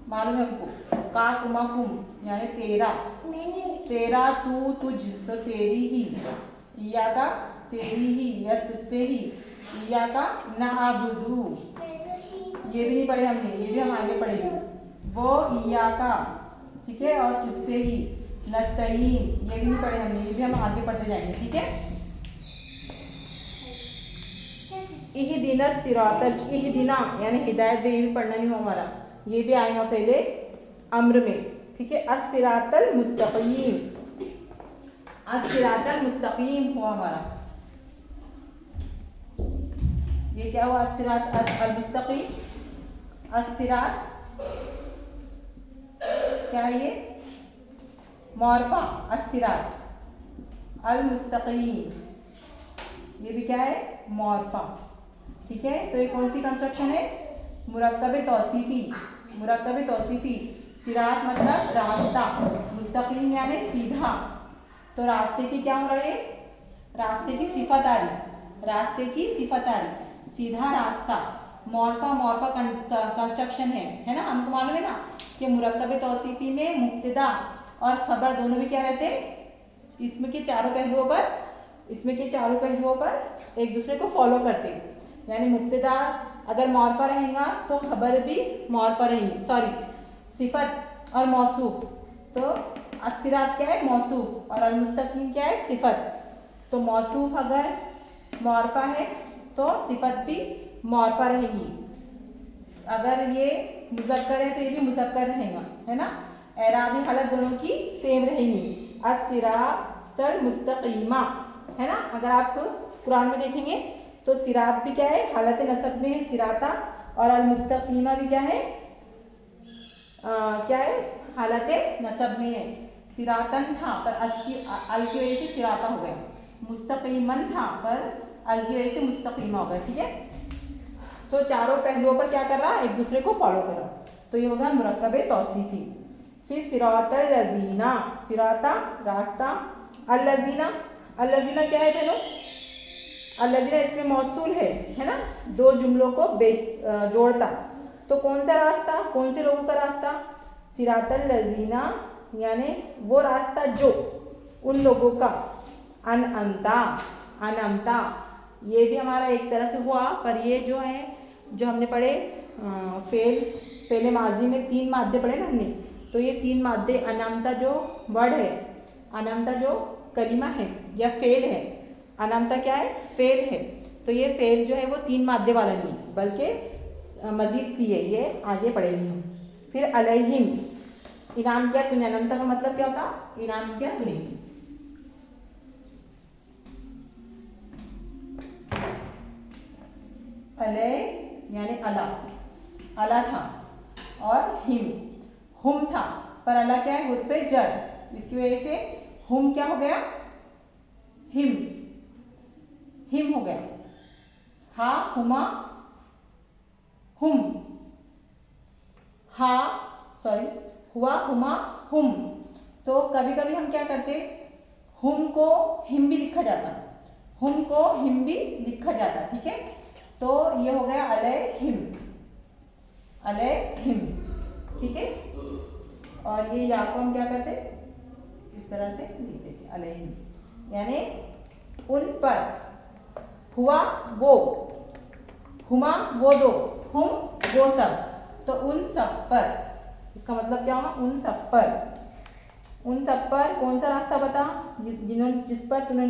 मालूम है हमको, का कुमा कुम यानी तेरा, तेरा तू तुझ, तो तेरी ही, इया का तेरी ही या तुझसे ही, इया का नअबुदु, ये भी नहीं पढ़े हमने, ये भी हम आगे पढ़ेंगे, वो इया का, ठीक है, और तुझसे ही, नस्तईन, ये भी नहीं पढ़े हमने, ये भी हम आगे पढ़ते जाएंगे, ठीक है। इहदिना सिरातल, इहदिना यानी हिदायत दे, ये भी पढ़ना नहीं हो हमारा, ये भी आएगा पहले अम्र में, ठीक है। अस्सिरातल मुस्तकीम, अस्सिरातल मुस्तकीम हो हमारा, ये क्या हुआ, अस्सिरात अल मुस्तकीम, अस्सिरात क्या है ये, मौरफा, अस्सिरात अल मुस्तकीम, ये भी क्या है, मौरफा, ठीक है। तो ये कौन सी कंस्ट्रक्शन है, मुरक्कब तौसीफी, मुरक्कब तौसीफी। सिरात मतलब रास्ता, मुस्तकीम यानी सीधा, तो रास्ते की क्या हो रहा है, रास्ते की सिफत आ रही, रास्ते की सिफत आ रही, सीधा रास्ता। मौरफा, मौरफा कंस्ट्रक्शन है ना, हमको मालूम है ना कि मुरक्कब तौसीफी में मुब्तदा और खबर दोनों भी क्या रहते, इसमें के चारों पहलुओं पर, इसमें के चारों पहलुओं पर एक दूसरे को फॉलो करते, यानी मुब्तदा अगर मौरफा रहेगा तो खबर भी मौरफा रहेंगी, सॉरी सिफत और मौसूफ, तो अस्सिरात क्या है, मौसूफ, और अलमुस्तकीम क्या है, सिफत। तो मौसूफ अगर मौरफा है तो सिफत भी मौरफा रहेगी, अगर ये मुज़क्कर है तो ये भी मुज़क्कर रहेगा, है ना। एराबी हालत दोनों की सेम रहेंगी, अस्सिरातल मुस्तकीमा, है ना। अगर आप कुरान में देखेंगे तो सिरात भी क्या है, हालत नसब में है, सिराता, और अल मुस्तकीमा भी क्या है, क्या है, हालत नसब में है। सिरातन था पर अल की वजह से सिराता हो गया, मुस्तकीमन था पर अल की वजह से मुस्तकीमा हो गया, ठीक है। तो चारों पहलुओं पर क्या कर रहा, एक दूसरे को फॉलो कर रहा, तो ये होगा मुरक्कब तौसीफी। फिर सिरातल लज़ीना, सिराता रास्ता, अल लज़ीना, अल लज़ीना क्या है बहनों, अल लज़ीना इसमें मौसूल है ना, दो जुमलों को जोड़ता, तो कौन सा रास्ता, कौन से लोगों का रास्ता, सिरातल लज़ीना यानी वो रास्ता जो उन लोगों का, अनअमता, अनअमता, ये भी हमारा एक तरह से हुआ, पर ये जो है जो हमने पढ़े फेल, पहले माजी में 3 मादे पढ़े ना हमने, तो ये 3 मादे, अनामता जो वर्ड है, अनामता जो कलिमा है या फेल है, अनामता क्या है, फेल है, तो ये फेल जो है वो 3 मादे वाला नहीं बल्कि मजीद की है, ये आगे पढ़ेंगे हम। फिर अलैहिम, इनाम किया तूने, अनामता का मतलब क्या होता, इनाम किया तूने, अलय यानी अला, अला था, और हिम, हुम था, पर अला क्या है, हुर्फे जर, इसकी वजह से हुम क्या हो गया, हिम, हिम हो गया। हा हुमा हुम, हा सॉरी हुआ हुमा हुम। तो कभी कभी हम क्या करते, हुम को हिम भी लिखा जाता, हुम को हिम भी लिखा जाता, ठीक है। तो ये हो गया अलय हिम, अलय हिम, ठीक है। और ये या को हम क्या करते, इस तरह से लिख देते अलय हिम, यानी उन पर, हुआ वो, हुमा वो दो, हुम वो सब, तो उन सब पर, इसका मतलब क्या होगा, उन सब पर, उन सब पर कौन सा रास्ता बता, जिन्होंने, जिस पर तूने,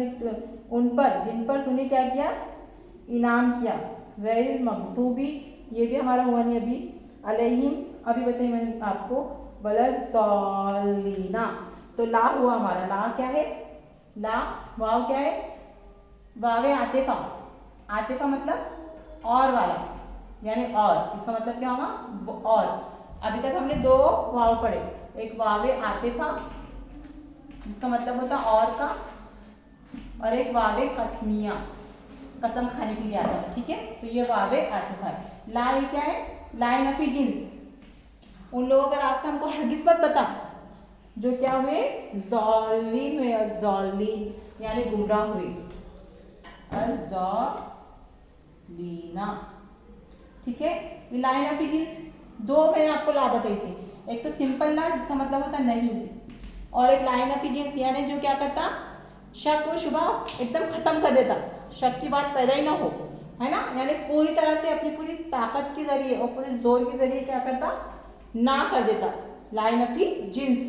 उन पर, जिन पर तूने क्या किया, इनाम किया। गैर मगसूबी, ये भी हमारा हुआ नहीं अभी, अलैहिम अभी बताइए मैंने आपको, वलद्दालिना, तो ला हुआ हमारा, ला क्या है, ला, वाव क्या है, वावे आतिफा, आतिफा मतलब और वाला, यानी और, इसका मतलब क्या होगा, और। अभी तक हमने दो वाव पढ़े, एक वावे आतिफा जिसका मतलब होता और का, और एक वावे कसमिया, कसम खाने के लिए आता है, ठीक है। तो ये वावे आतिफा है। ला ये क्या है, ला नफी जिन्स, उन लोगों का रास्ता हमको हरगिज़ मत बता जो क्या हुए, ज़ालिम हुए, ज़ालिम यानी गुमराह हुए, ज़ालिना, ठीक है। ये लाइन ऑफ जिन्स, दो मैंने आपको ला बताई थी, एक तो सिंपल ला जिसका मतलब होता नहीं, और एक लाइन ऑफ जिन्स यानी जो क्या करता, शक व शुबा एकदम खत्म कर देता, शक की बात पैदा ही ना हो, है ना, यानी पूरी तरह से अपनी पूरी ताकत के जरिए और पूरे जोर के जरिए क्या करता, ना कर देता। लाइन ऑफ जिन्स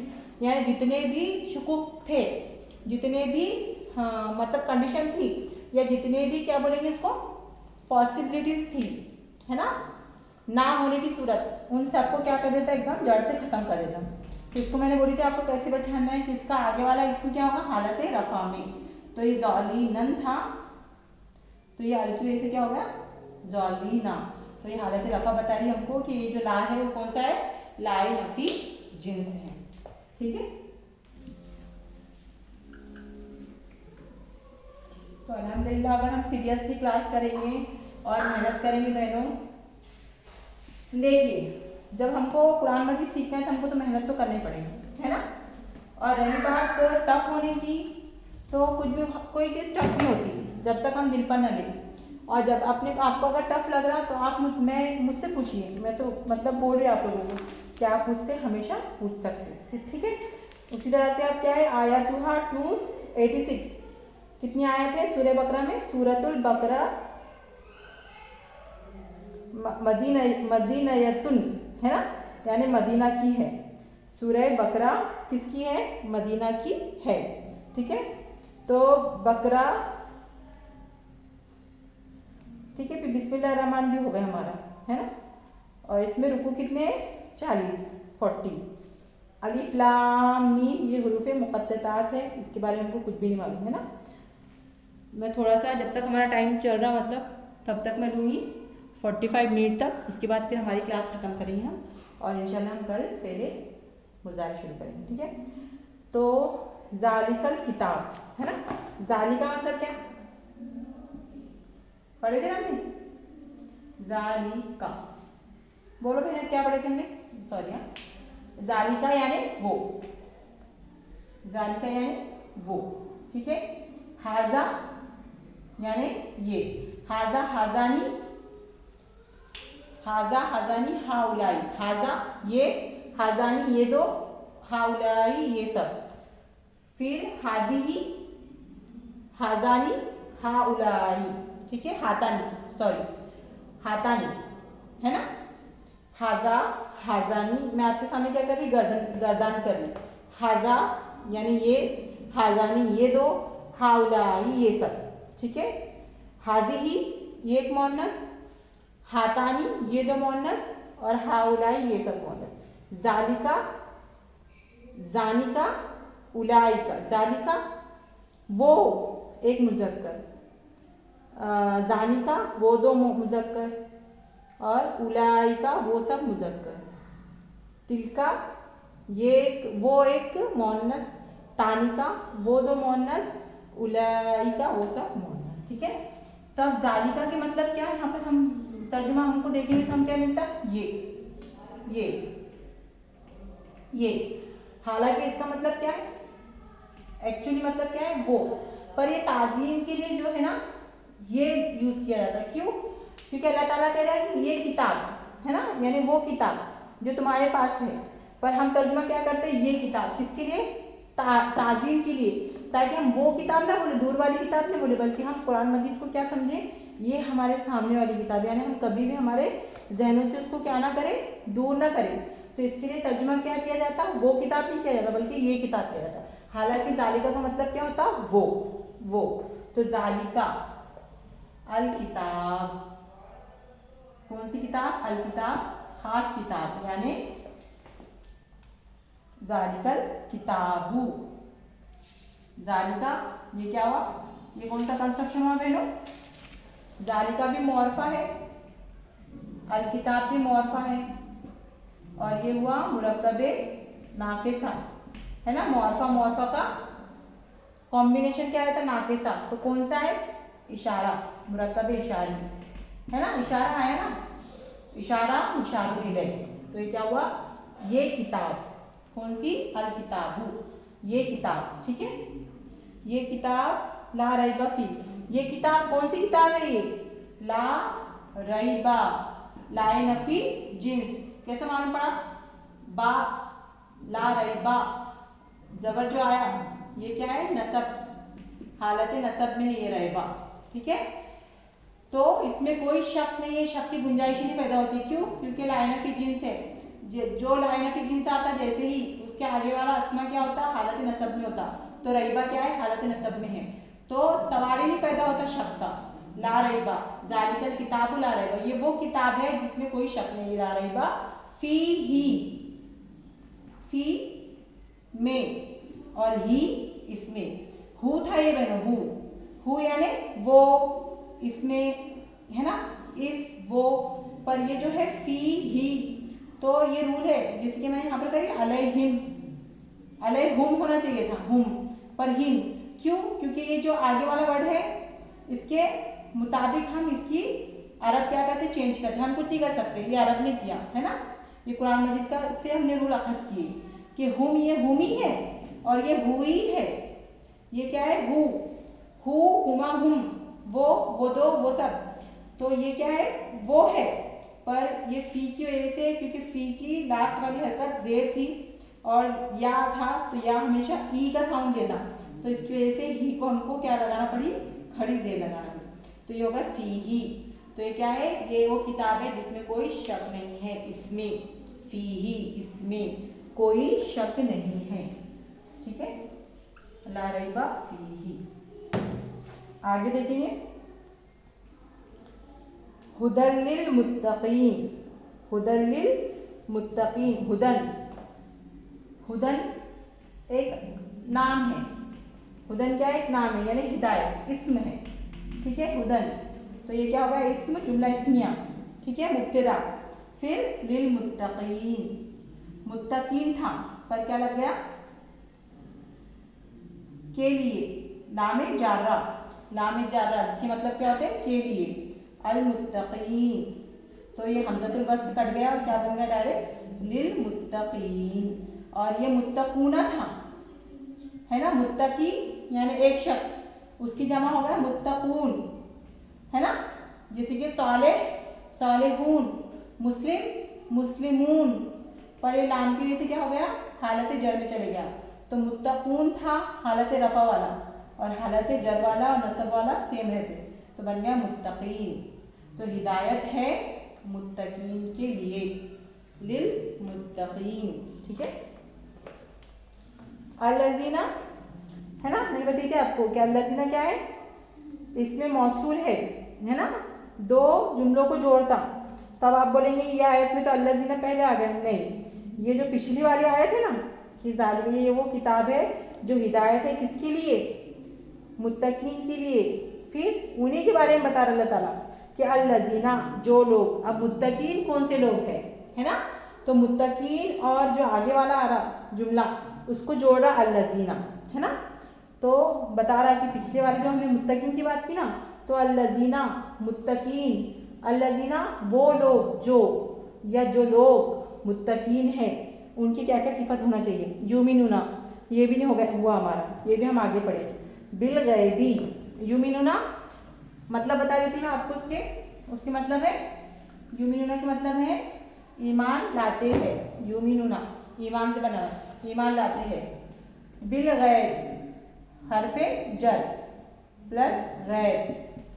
यानी जितने भी शुकूक थे, जितने भी हाँ मतलब कंडीशन थी, या जितने भी क्या बोलेंगे इसको, पॉसिबिलिटीज थी, है ना होने की सूरत, उन सबको क्या कर देता, एकदम जड़ से खत्म कर देता। तो इसको मैंने बोली थी आपको कैसे पहचानना है कि इसका आगे वाला इसमें क्या होगा, हालत रफा में, तो ये ज़ालिनन था, तो ये अल की वजह से क्या हो गया, ज़ालिना, तो ये हालत रफा बता रही है हमको कि ये जो ला है वो कौन सा है, लाए नफी जिन्स है, ठीक है। तो अल्हम्दुलिल्लाह अगर हम सीरियसली क्लास करेंगे और मेहनत करेंगे बहनों, देखिए जब हमको कुरान मजीद सीखना है तो हमको तो मेहनत तो करनी पड़ेगी, है ना। और रही बात टफ होने की, तो कुछ भी कोई चीज़ टफ नहीं होती जब तक हम दिल पर न लें। और जब अपने आपको अगर टफ लग रहा तो आप मुझसे पूछिए, मैं तो मतलब बोल रही आप लोगों को कि आप मुझसे हमेशा पूछ सकते हैं, ठीक है। उसी तरह से आप क्या है, आयतुहा 286, कितनी आयत है सूरह बकरा में, सूरतुल बकरा मदीनयतुन, है ना, यानी मदीना की है, सूरह बकरा किसकी है, मदीना की है, ठीक है। तो बकरा, ठीक है, फिर बिस्मिल्लाह रहमान भी हो गया हमारा, है ना। और इसमें रुकू कितने, 40 अलिफ लाम मीम, ये हुरूफे मुक़त्ततात है, इसके बारे में हमको कुछ भी नहीं मालूम, है ना। मैं थोड़ा सा जब तक हमारा टाइम चल रहा मतलब तब तक मैं लूँगी 45 मिनट तक, उसके बाद फिर हमारी क्लास ख़त्म करेंगे हम, और इंशाल्लाह हम कल पहले मुज़ारे शुरू करेंगे, ठीक है। तो ज़ालिकल किताब, है ना, ज़ालिका मतलब क्या पढ़े थे ना हमने, ज़ालिका, बोलो भैया क्या पढ़े थे हमने, सॉरी हाँ, ज़ालिका यानी वो, ज़ालिका यानी वो, ठीक है। हाजा यानी ये, हाजा हाजानी, हाजा हाजानी हाउलाई, हाजा ये, हाजानी ये दो, हाउलाई ये सब, फिर हाजी हाजानी हाउलाई, ठीक है, हातानी सॉरी हातानी, है ना। हाजा हाजानी, मैं आपके सामने क्या कर रही, गर्दान कर रही, हाजा यानी ये, हाजानी ये दो, हाउलाई ये सब, ठीक है। हाजी ही ये एक मोनस, हातानी ये दो मोनस, और हाउलाई ये सब मोनस। जालिका जानिका उलाइका, जालिका वो एक मुजक्कर, जानिका वो दो मुज़क्कर, और उलाइका वो सब मुज़क्कर, तिलका ये वो एक मोन्नस, तानिका वो दो मोन्नस, उलाइका वो सब मोन्नस। ठीक है, तो अब जालिका के मतलब क्या है, यहाँ पर हम तर्जुमा हमको देखेंगे तो हम क्या मिलता है, ये हालांकि इसका मतलब क्या है, एक्चुअली मतलब क्या है वो, पर ये ताजीम के लिए जो है ना ये यूज किया जाता है। क्यों? क्योंकि अल्लाह ताला कह रहा है कि ये किताब है ना, यानी वो किताब जो तुम्हारे पास है, पर हम तर्जुमा क्या करते हैं, ये किताब किसके लिए, ताजीम के लिए, ताकि हम वो किताब ना बोले, दूर वाली किताब ना बोले, बल्कि हम कुरान मजीद को क्या समझे, ये हमारे सामने वाली किताब, यानी हम कभी भी हमारे जहनों से उसको क्या ना करें, दूर ना करें। तो इसके लिए तर्जुमा क्या किया जाता, वो किताब नहीं किया जाता बल्कि ये किताब किया जाता। हालांकि जालिका का मतलब क्या होता, वो तो जालिका अल किताब, कौन सी किताब, अल किताब खास किताब, यानी जालिकल किताबू, जालिका ये क्या हुआ, ये कौन सा कंस्ट्रक्शन हुआ बहनों, जालिका भी मुअर्फा है, अल किताब भी मुअर्फा है, और ये हुआ मुरक्कबे नाकिसा है ना, मुअर्फा का कॉम्बिनेशन क्या रहता है, नाकिसा, तो कौन सा है, इशारा, मुरक्कबे इशारी है ना, इशारा आया ना, इशारा मुशार इलैह, तो ये क्या हुआ, ये किताब, कौन सी, अल किताबू, ये किताब। ठीक है, ये किताब ला रैबा फी, ये किताब कौन सी किताब है, ये ला रैबा, लाए नफी जिन्स, कैसे मालूम पड़ा, बा ला रैबा, जबर जो आया ये क्या है, नसब, हालत नसब में है ये रैबा। ठीक है, तो इसमें कोई शक नहीं है, शक की गुंजाइश ही नहीं पैदा होती। क्यों? क्योंकि लाइना की जिन्स है, जो लाइना की जिन्स आता है जैसे ही उसके आगे वाला अस्मा क्या होता है, हालत नसब में होता, तो रैबा क्या है, हालत नसब में है, तो सवाल ही नहीं पैदा होता शक का। ला रैबा, जालिकल किताब ला रैबा, ये वो किताब है जिसमें कोई शक नहीं, ला रैबा फी ही, फी में, और ही इसमें, हु था ये बहनों, हु यानी वो, इसमें है ना, इस वो, पर ये जो है फी ही, तो ये रूल है जिसके मैंने यहाँ पर करी अलैहिम, अलैहुम होना चाहिए था, हुम, पर हिम, क्यों? क्योंकि ये जो आगे वाला वर्ड है इसके मुताबिक हम इसकी अरब क्या करते, चेंज करते, हम कुछ नहीं कर सकते, ये अरब ने किया है ना, ये कुरान मजीद का से हमने रूल अखज़ किए कि हुम ये हुम ही है, और ये हुई है, ये क्या है, हु, हुमा हुम, वो दो वो सब, तो ये क्या है, वो है, पर ये फी की वजह से, क्योंकि फी की लास्ट वाली हरकत जेर थी और या था, तो या हमेशा ई का साउंड देना, तो इसकी वजह से ही को हमको क्या लगाना पड़ी, खड़ी जेर लगाना पड़ी, तो ये होगा फी ही। तो ये क्या है, ये वो किताब है जिसमें कोई शक नहीं है, इसमें फी ही, इसमें कोई शक नहीं है। ठीक है, ला रैबा फी ही। आगे देखेंगे, हुदल लिल मुत्तकीन, हुदल लिल मुत्तकीन, हुदन, हुदन एक नाम है, हुदन क्या है, एक नाम है, यानी हिदायत, इस्म है। ठीक है, हुदन, तो ये क्या होगा, इस्म, जुमला इस्मिया। ठीक है, मुब्तदा, फिर लिल मुत्तकीन, मुत्तकीन था पर क्या लग गया, के लिए, लामे जारा, लामे जारा जिसके मतलब क्या होते हैं, के लिए, अल मुत्तकीन, तो ये हमज़तुल वस्ल कट गया और क्या बन गया डायरेक्ट, लिल मुत्तकीन, और ये मुत्तकूना था है ना, मुत्तकी यानी एक शख्स, उसकी जमा हो गया मुत्तकून है ना, जैसे कि सालेह सालेहून, मुस्लिम मुस्लिमून, पर ये लाम की वजह से क्या हो गया, हालत जर में चले गया, तो मुत्तकून था हालत रफा वाला, और हालत जर वाला और नसब वाला सेम रहते, तो बन गया मुत्तकीन। तो हिदायत है मुत्तकीन के लिए, लिल मुत्तकीन। ठीक है, अल्लज़ीना है ना, मैंने बताई थी आपको कि अल्लज़ीना क्या है, इसमें मौसूल है ना, दो जुमलों को जोड़ता, तब आप बोलेंगे ये आयत में तो अल्लज़ीना पहले आ गया, नहीं, ये जो पिछली वाली आयत है ना कि ये वो किताब है जो हिदायत है किसके लिए, मुत्तकीन के लिए, फिर उन्हीं के बारे में बता रहा अल्लाह ताला कि अल्लज़ीना जो लोग। अब मुत्तकीन कौन से लोग है ना, तो मुत्तकीन और जो आगे वाला आ रहा जुमला उसको जोड़ रहा अल्लज़ीना, है ना। तो बता रहा है कि पिछले वाले जो हमने मुत्तकीन की बात की ना, तो अल्लज़ीना मुत्तकीन, अल्लज़ीना वो लोग जो, या जो लोग मुत्तकीन है उनकी क्या क्या सिफत होना चाहिए। युमिनुना, ये भी नहीं हो गया हुआ हमारा, ये भी हम आगे पढ़े। बिल गैबी, युमिनुना मतलब बता देती हूँ आपको, उसके मतलब है, युमिनुना के मतलब है ईमान लाते हैं। युमिनुना ईमान से बना है, ईमान लाते हैं। बिल गैब हरफे जर प्लस गैब,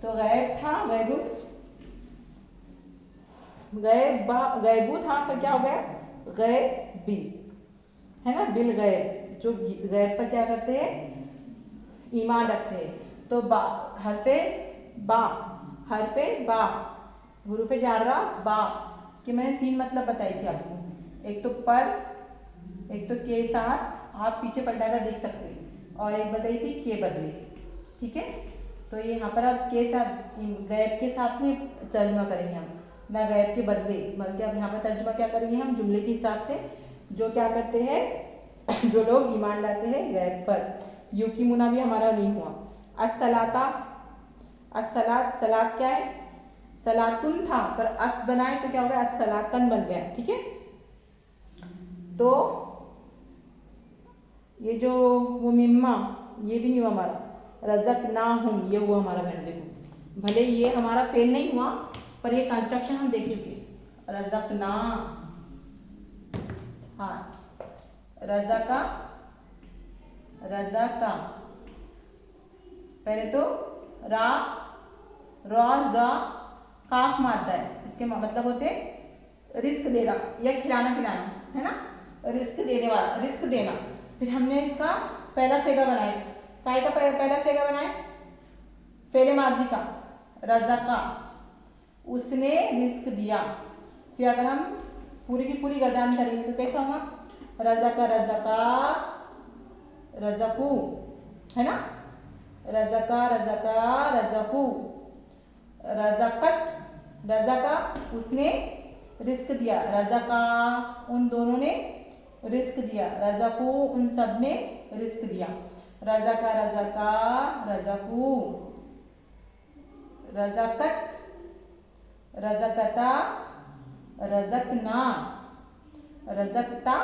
तो गैब था गैबुल, गैबू था तो क्या हो गया गैबी, है ना। बिल गैब जो गैब पर क्या करते हैं, ईमान रखते हैं। तो बा हरफे बा, हरफे बा हुरूफे जारा बा कि मैंने 3 मतलब बताई थी आपको, एक तो पर, एक तो के साथ, आप पीछे पलटा कर देख सकते हैं, और एक बताई थी के बदले, ठीक है। तो ये यहाँ पर अब के साथ, गैब के साथ में तर्जुमा करेंगे हम, ना गैब के बदले, बल्कि अब यहाँ पर तर्जुमा क्या करेंगे हम, जुमले के हिसाब से जो क्या करते हैं, जो लोग ईमान लाते हैं गैब पर। युकीमुना भी हमारा नहीं हुआ। अस्सलाता, अस्सलात, सलात क्या है, सलातुन था पर अस बनाए तो क्या हो गया, अस्सलातन बन गया, ठीक है। तो ये जो वो मिम्मा, ये भी नहीं हुआ हमारा। रज़क ना हम, ये हुआ हमारा। बहन देखो, भले ये हमारा फेल नहीं हुआ पर ये कंस्ट्रक्शन हम देख चुके हैं। रज़क ना, हाँ रज़का, रज़का पहले तो रा रा काफ मारता है, इसके मतलब होते रिस्क देना या खिलाना पिलाना, है ना। रिस्क देने वाला, रिस्क देना। फिर हमने इसका पहला सेगा बनाया, काय का पहला सेगा बनाया, फेले माजी का, रज़का, उसने रिस्क दिया। फिर अगर हम पूरी की पूरी गर्दान करेंगे तो कैसा होगा, रज़का रज़का रज़कू, है ना। रज़का रज़का रज़कू, रज़कत, रज़का उसने रिस्क दिया, रज़का उन दोनों ने रिस्क दिया, रज़कू उन सब ने रिस्क दिया। रज़का रज़का रज़कू, रज़कत, रज़कता, रज़कना, रज़कता,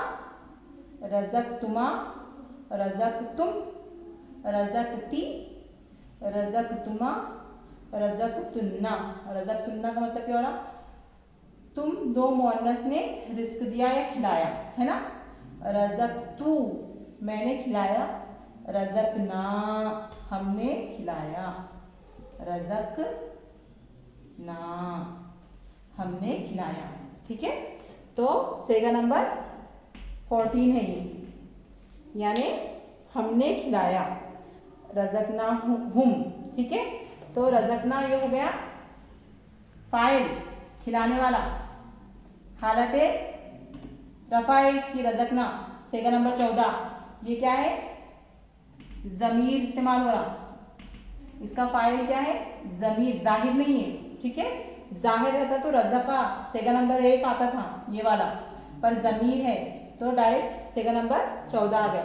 रज़कतुमा, रज़कतुम, रज़कती, रज़कतुमा, रज़कतुन्ना। रज़कतुन्ना का मतलब क्या हो रहा, तुम दो मुअन्नस ने रिस्क दिया या खिलाया, है ना। रज़कतू मैंने खिलाया, रज़कना हमने खिलाया, रज़कना हमने खिलाया, ठीक है। तो सेगा नंबर 14 है ये, यानी हमने खिलाया, रज़कना हुम, ठीक है। तो रज़कना ये हो गया फाइल, खिलाने वाला। हालत रफ़ा है इसकी, रज़कना। सेगा नंबर 14, ये क्या है, ज़मीर इस्तेमाल हो रहा, इसका फाइल क्या है, ज़मीर, जाहिर नहीं है, ठीक है। जाहिर रहता तो रज़का सेगा नंबर 1 आता था ये वाला, पर ज़मीर है तो डायरेक्ट सेगा नंबर 14 आ गया।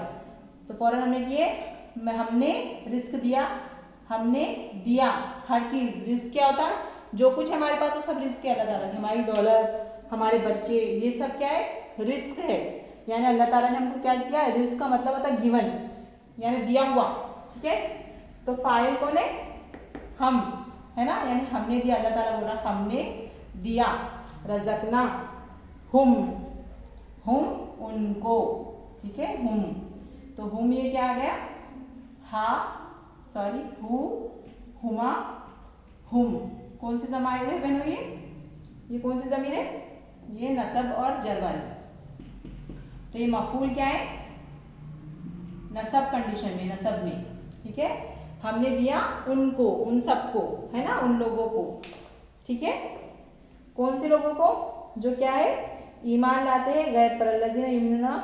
तो फौरन हमने किए, हमने रिस्क दिया, हमने दिया हर चीज़। रिस्क क्या होता है, जो कुछ हमारे पास वो सब रिस्क है अल्लाह ताला की, हमारी दौलत, हमारे बच्चे, ये सब क्या है, रिस्क है। यानी अल्लाह ताला ने हमको क्या किया है, रिस्क का मतलब होता है गिवन, यानी दिया हुआ, ठीक है। तो फाइल कौन है, हम, है ना, यानी हमने दिया, अल्लाह ताला बोला हमने दिया। रज़कना हुम, हुम उनको, ठीक है, हुम। तो हुम ये क्या आ गया, हा सॉरी हु, हुमा, हुम। कौन सी ज़माइर है बहनों, ये कौन सी ज़मीर है, ये नसब और जर वाली। तो ये मफूल क्या है, नसब कंडीशन में, नसब में, ठीक है। हमने दिया उनको, उन सबको, है ना, उन लोगों को, ठीक है। कौन से लोगों को, जो क्या है, ईमान लाते हैं गैब पर। अल्लज़ीना युमिनूना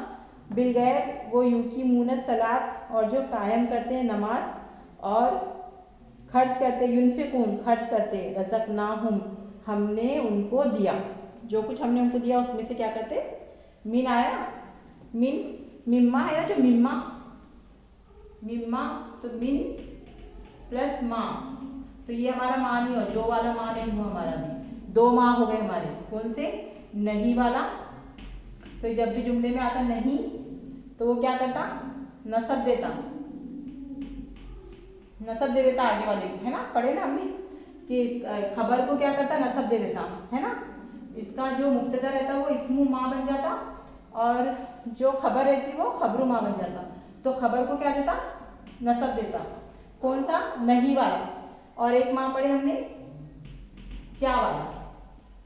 बिल गैब, वो युकीमून सलात, और जो कायम करते हैं नमाज और खर्च करते, युनफिकून खर्च करते, रज़क़नाहुम हमने उनको दिया, जो कुछ हमने उनको दिया उसमें से क्या करते, मिन आया, मिन मिम्मा है ना, जो मिम्मा मिम्मा, तो मिन प्लस माँ, तो ये हमारा माँ नहीं हो, जो वाला माँ नहीं हुआ हमारा भी, दो माँ हो गए हमारे, कौन से, नहीं वाला। तो जब भी जुमले में आता नहीं तो वो क्या करता, नसब देता, नसब दे देता आगे वाले की, है ना, पढ़े ना हमने कि खबर को क्या करता, नसब दे देता, है ना। इसका जो मुब्तदा रहता वो इस्मु माँ बन जाता और जो खबर रहती वो खबरू माँ बन जाता। तो खबर को क्या देता, नसब देता, कौन सा, नहीं वाला। और एक माँ पढ़े हमने क्या वाला,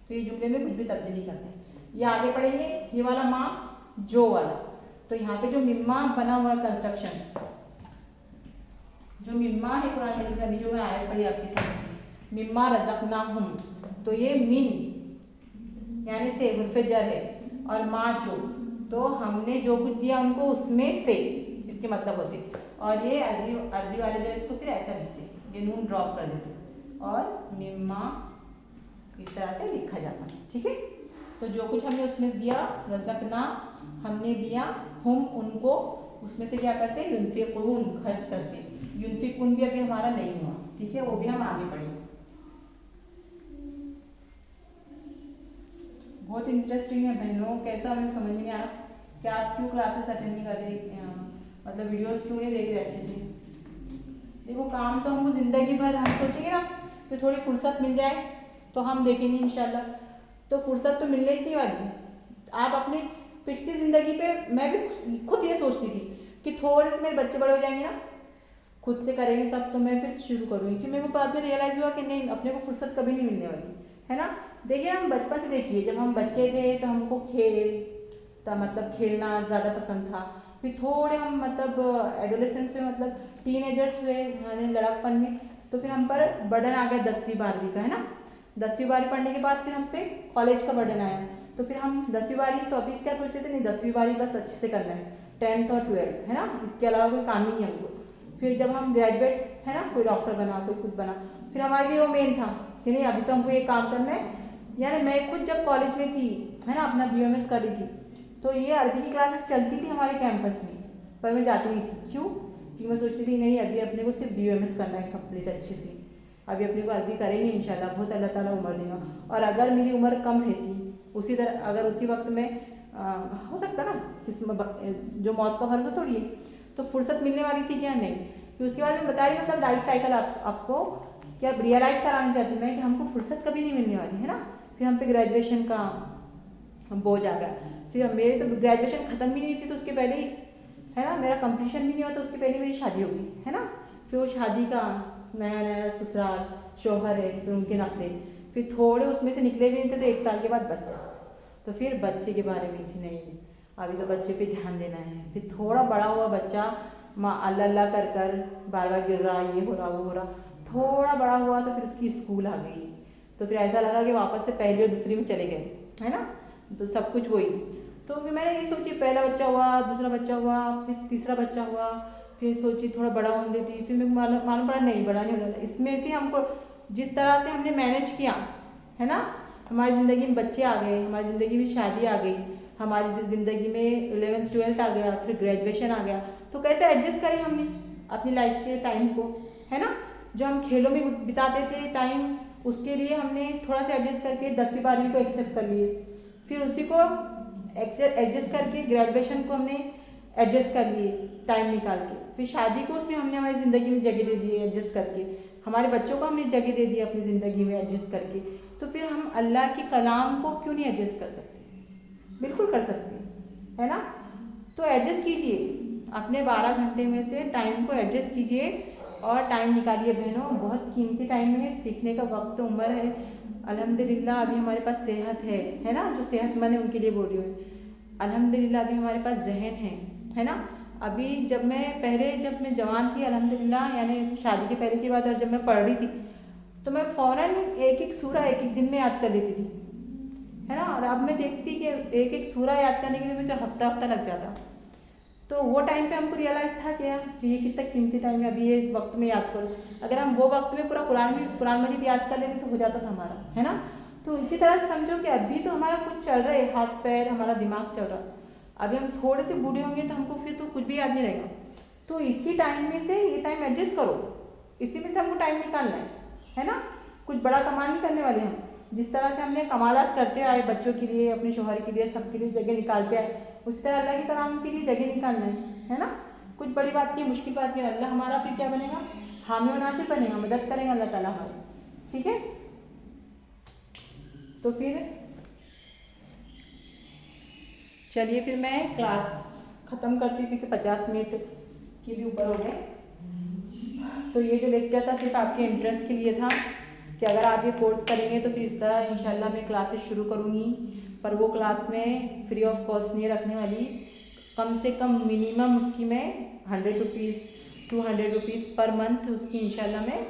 तो ये जुमले में कुछ भी तब्दील नहीं करते। ये आगे पढ़ेंगे ये वाला माँ जो वाला। तो यहाँ पे जो मिम्मा बना हुआ कंस्ट्रक्शन, जो मिम्मा है कुरान मजीद में, अभी जो मैं आयत पढ़ी आपके साथ, मिम्मा रज़क़नाहुम, तो ये मिन यानी से हुर्फ़े जर है, और माँ जो, तो हमने जो कुछ दिया उनको उसमें से, इसके मतलब होते। और ये अरबी वाले जो इसको फिर ऐसा लिखते, ये नून ड्रॉप कर देते और मिम्मा इस तरह से लिखा जाता, ठीक है। तो जो कुछ हमने उसमें दिया, रज़क़ना हमने दिया, हम उनको उसमें से क्या करते, युनफिकून खर्च करते। युनफिकून भी अभी हमारा नहीं हुआ, ठीक है, वो भी हम आगे पढ़ेंगे। बहुत इंटरेस्टिंग है बहनों, कैसा हमें समझ में नहीं आ रहा कि आप क्यों क्लासेस अटेंड नहीं कर रहे, मतलब वीडियोस क्यों नहीं देख रहे अच्छे से। देखो काम तो हमको ज़िंदगी भर, हम सोचेंगे ना कि थोड़ी फुर्सत मिल जाए तो हम देखेंगे इंशाल्लाह, तो फुर्सत तो मिलने ही नहीं वाली। आप अपनी पिछली ज़िंदगी पे, मैं भी खुद ये सोचती थी कि थोड़े से मेरे बच्चे बड़े हो जाएंगे ना, खुद से करेंगे सब, तो मैं फिर शुरू करूँगी। फिर मेरे को बाद में रियलाइज़ हुआ कि नहीं, अपने को फुर्सत कभी नहीं मिलने वाली, है ना। देखिए हम बचपन से, देखिए जब हम बच्चे थे तो हमको मतलब खेलना ज़्यादा पसंद था। फिर थोड़े हम मतलब एडोलेसेंस में, मतलब टीनेजर्स हुए, यानी लड़कपन में, तो फिर हम पर बर्डन आ गया 10वीं 12वीं का, है ना। 10वीं 12वीं पढ़ने के बाद फिर हम पे कॉलेज का बर्डन आया। तो फिर हम 10वीं 12वीं, तो अभी क्या सोचते थे, नहीं 10वीं 12वीं बस अच्छे से करना है, 10th और 12th, है ना, इसके अलावा कोई काम ही नहीं हमको। फिर जब हम ग्रेजुएट, है ना, कोई डॉक्टर बना, कोई कुछ बना, फिर हमारे लिए वो मेन था कि नहीं अभी तो हमको ये काम करना है। यानी मैं खुद जब कॉलेज में थी, है ना, अपना BMS कर रही थी, तो ये अरबी की क्लासेस चलती थी हमारे कैंपस में, पर मैं जाती नहीं थी। क्यों, क्योंकि मैं सोचती थी नहीं अभी अपने को सिर्फ BMS करना है कंप्लीट अच्छे से, अभी अपने को अरबी करेंगे इंशाल्लाह, बहुत अल्लाह ताला उम्र देगा। और अगर मेरी उम्र कम रहती उसी तरह, अगर उसी वक्त में हो सकता ना, इसमें जो मौत का भरोसा थोड़ी है, तो फुर्सत मिलने वाली थी क्या, नहीं। फिर उसके बाद मैं बता रही, मतलब लाइफ साइकिल आपको क्या रियलाइज़ कराना चाहती हूँ मैं कि हमको फुर्सत कभी नहीं मिलने वाली, है ना। फिर हम पे ग्रेजुएशन का बोझ आ गया। फिर मेरे तो ग्रेजुएशन ख़त्म भी नहीं थी, तो उसके पहले ही, है ना, मेरा कंप्लीशन भी नहीं हुआ, तो उसके पहले मेरी शादी हो गई, है ना। फिर वो शादी का नया नया ससुराल, शौहर है, फिर उनके नखरे, फिर थोड़े उसमें से निकले भी नहीं थे, तो 1 साल के बाद बच्चा, तो फिर बच्चे के बारे में नहीं, अभी तो बच्चे पे ध्यान देना है। फिर थोड़ा बड़ा हुआ बच्चा, माँ अल्लाह अल्लाह कर कर बार बार गिर रहा, ये हो रहा वो हो रहा, थोड़ा बड़ा हुआ तो फिर उसकी स्कूल आ गई, तो फिर ऐसा लगा कि वापस से पहली और दूसरी में चले गए, है ना, तो सब कुछ वही। तो फिर मैंने ये सोची, पहला बच्चा हुआ, दूसरा बच्चा हुआ, फिर तीसरा बच्चा हुआ, फिर सोची थोड़ा बड़ा होने देती, फिर मेरे मालूम पड़ा नहीं बड़ा नहीं होना। इसमें से हमको जिस तरह से हमने मैनेज किया, है ना, हमारी ज़िंदगी में बच्चे आ गए, हमारी ज़िंदगी में शादी आ गई, हमारी ज़िंदगी में 11th 12th आ गया, फिर ग्रेजुएशन आ गया, तो कैसे एडजस्ट करें हमने अपनी लाइफ के टाइम को, है ना। जो हम खेलों में बिताते थे टाइम, उसके लिए हमने थोड़ा सा एडजस्ट करके 10वीं 12वीं को एक्सेप्ट कर लिए, फिर उसी को एडजस्ट करके ग्रेजुएशन को हमने एडजस्ट कर लिए टाइम निकाल के, फिर शादी को उसमें हमने हमारी ज़िंदगी में जगह दे दी एडजस्ट करके, हमारे बच्चों को हमने जगह दे दी अपनी ज़िंदगी में एडजस्ट करके, तो फिर हम अल्लाह के कलाम को क्यों नहीं एडजस्ट कर सकते, बिल्कुल कर सकते, है ना। तो एडजस्ट कीजिए, अपने 12 घंटे में से टाइम को एडजस्ट कीजिए और टाइम निकालिए बहनों, बहुत कीमती टाइम है, सीखने का वक्त उम्र है। अल्हम्दुलिल्लाह अभी हमारे पास सेहत है ना, जो सेहतमंद है उनके लिए बोल रही हूँ, अल्हम्दुलिल्लाह अभी हमारे पास जहन है ना। अभी जब मैं जवान थी अल्हम्दुलिल्लाह, यानी शादी के पहले की बात, और जब मैं पढ़ रही थी तो मैं फ़ौरन एक सूरा एक दिन में याद कर लेती थी, है ना। और अब मैं देखती कि एक सूरा याद करने के लिए मुझे हफ्ता लग जाता, तो वो टाइम पे हमको रियलाइज़ था कि यार ये कितना कीमती टाइम है, अभी ये वक्त में याद करो। अगर हम वो वक्त में पूरा कुरान मजीद याद कर लेते तो हो जाता था हमारा, है ना। तो इसी तरह से समझो कि अभी तो हमारा कुछ चल रहा है, हाथ पैर हमारा दिमाग चल रहा है। अभी हम थोड़े से बूढ़े होंगे तो हमको फिर तो कुछ भी याद नहीं रहेगा। तो इसी टाइम में से ये टाइम एडजस्ट करो, इसी में से हमको टाइम निकालना है ना। कुछ बड़ा कमाल नहीं करने वाले हम। जिस तरह से हमने कमालात करते आए बच्चों के लिए, अपने शोहर के लिए, सबके लिए जगह निकालते आए, उसी तरह अल्लाह के कलाम के लिए जगह निकालना है ना। कुछ बड़ी बात की, मुश्किल बात की, अल्लाह हमारा फिर क्या बनेगा, हामी और नासिर बनेगा, मदद करेंगे अल्लाह ताला हमारी, ठीक है। तो फिर चलिए फिर मैं क्लास ख़त्म करती हूँ क्योंकि 50 मिनट के भी ऊपर हो गए। तो ये जो लेक्चर था सिर्फ आपके इंटरेस्ट के लिए था कि अगर आप ये कोर्स करेंगे तो फिर इस तरह इंशाल्लाह मैं क्लासेस शुरू करूँगी, पर वो क्लास में फ्री ऑफ कॉस्ट नहीं रखने वाली। कम से कम मिनिमम उसकी मैं 100 रुपीज़ 200 रुपीज़ पर मंथ उसकी इंशाल्लाह मैं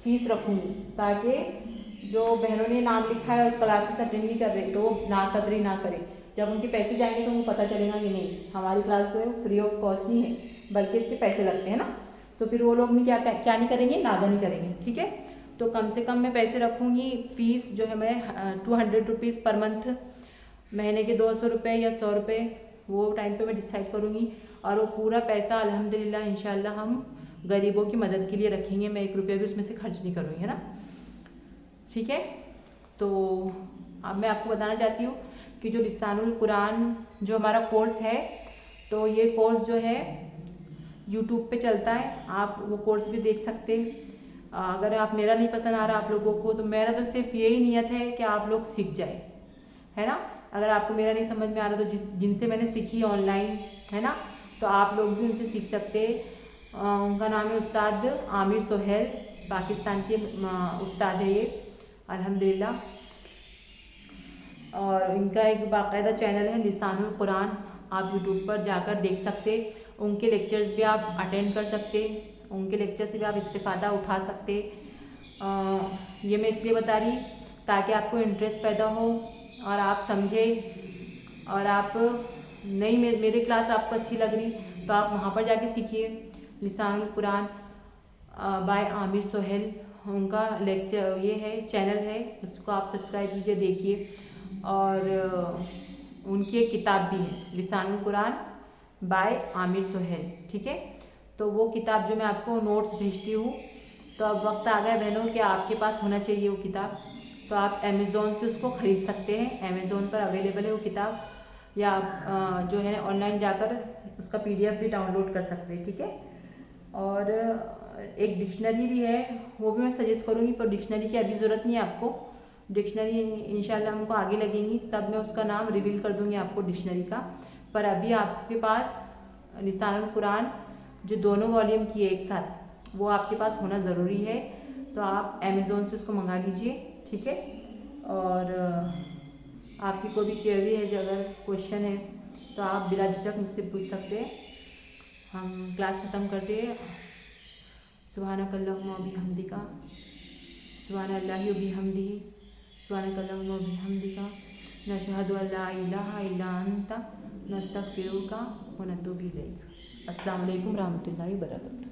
फ़ीस रखूँगी, ताकि जो बहनों ने नाम लिखा है और क्लासेस अटेंड नहीं कर रहे तो वो नाकदरी ना करें। जब उनके पैसे जाएंगे तो उनको पता चलेगा कि नहीं, हमारी क्लास जो है फ्री ऑफ कॉस्ट नहीं है, बल्कि इसके पैसे लगते हैं ना। तो फिर वो लोग नहीं क्या नहीं करेंगे, नागा नहीं करेंगे, ठीक है। तो कम से कम मैं पैसे रखूँगी, फ़ीस जो है मैं 200 रुपीज़ पर मंथ, महीने के 200 रुपये या 100 रुपये, वो टाइम पे मैं डिसाइड करूँगी। और वो पूरा पैसा अल्हम्दुलिल्लाह इंशाल्लाह हम गरीबों की मदद के लिए रखेंगे। मैं 1 रुपया भी उसमें से खर्च नहीं करूँगी, है ना, ठीक है। तो अब मैं आपको बताना चाहती हूँ कि जो लिसानुल कुरान जो हमारा कोर्स है, तो ये कोर्स जो है यूट्यूब पे चलता है, आप वो कोर्स भी देख सकते हैं। अगर आप मेरा नहीं पसंद आ रहा आप लोगों को, तो मेरा तो सिर्फ यही नियत है कि आप लोग सीख जाए, है ना। अगर आपको मेरा नहीं समझ में आ रहा तो जिनसे मैंने सीखी ऑनलाइन, है ना, तो आप लोग भी उनसे सीख सकते हैं। उनका नाम है उस्ताद आमिर सोहेल, पाकिस्तान के उस्ताद है ये अल्हम्दुलिल्लाह। और इनका एक बाकायदा चैनल है लिसानुल कुरान, आप यूट्यूब पर जाकर देख सकते। उनके लेक्चर्स भी आप अटेंड कर सकते, उनके लेक्चर से भी आप इस्तेफ़ादा उठा सकते। ये मैं इसलिए बता रही ताकि आपको इंटरेस्ट पैदा हो और आप समझें, और आप नहीं मेरी क्लास आपको अच्छी लग रही तो आप वहाँ पर जाके सीखिए। लिसानुल कुरान बाय आमिर सोहेल, उनका लेक्चर ये है, चैनल है, उसको आप सब्सक्राइब कीजिए, देखिए। और उनकी एक किताब भी है लिसानुल कुरान बाय आमिर सोहेल, ठीक है। तो वो किताब जो मैं आपको नोट्स भेजती हूँ, तो अब वक्त आ गया बहनों कि आपके पास होना चाहिए वो किताब। तो आप अमेज़ोन से उसको ख़रीद सकते हैं, अमेज़ोन पर अवेलेबल है वो किताब, या आप जो है ऑनलाइन जाकर उसका PDF भी डाउनलोड कर सकते हैं, ठीक है। और एक डिक्शनरी भी है, वो भी मैं सजेस्ट करूँगी, पर डिक्शनरी की अभी ज़रूरत नहीं है आपको। डिक्शनरी इंशाल्लाह हमको आगे लगेंगी, तब मैं उसका नाम रिवील कर दूँगी आपको डिक्शनरी का। पर अभी आपके पास लिसानुल कुरान जो दोनों वॉल्यूम की है एक साथ, वो आपके पास होना ज़रूरी है। तो आप अमेज़ोन से उसको मंगा लीजिए, ठीक है। और आपकी कोई भी क्वेरी है, जो अगर क्वेश्चन है तो आप बिला झिझक मुझसे पूछ सकते हैं। हम क्लास ख़त्म करते हैं। सुब्हानकल्लाहुम्मा व बिहम्दिका, सुब्हानल्लाहि व बिहम्दिही, सुब्हानकल्लाहुम्मा व बिहम्दिका, नशहदु अल्ला इलाहा इल्ला अंता, नस्तगफिरुका व नतूबु इलैक। अस्सलामु अलैकुम रहमतुल्लाहि व बरकातुहू।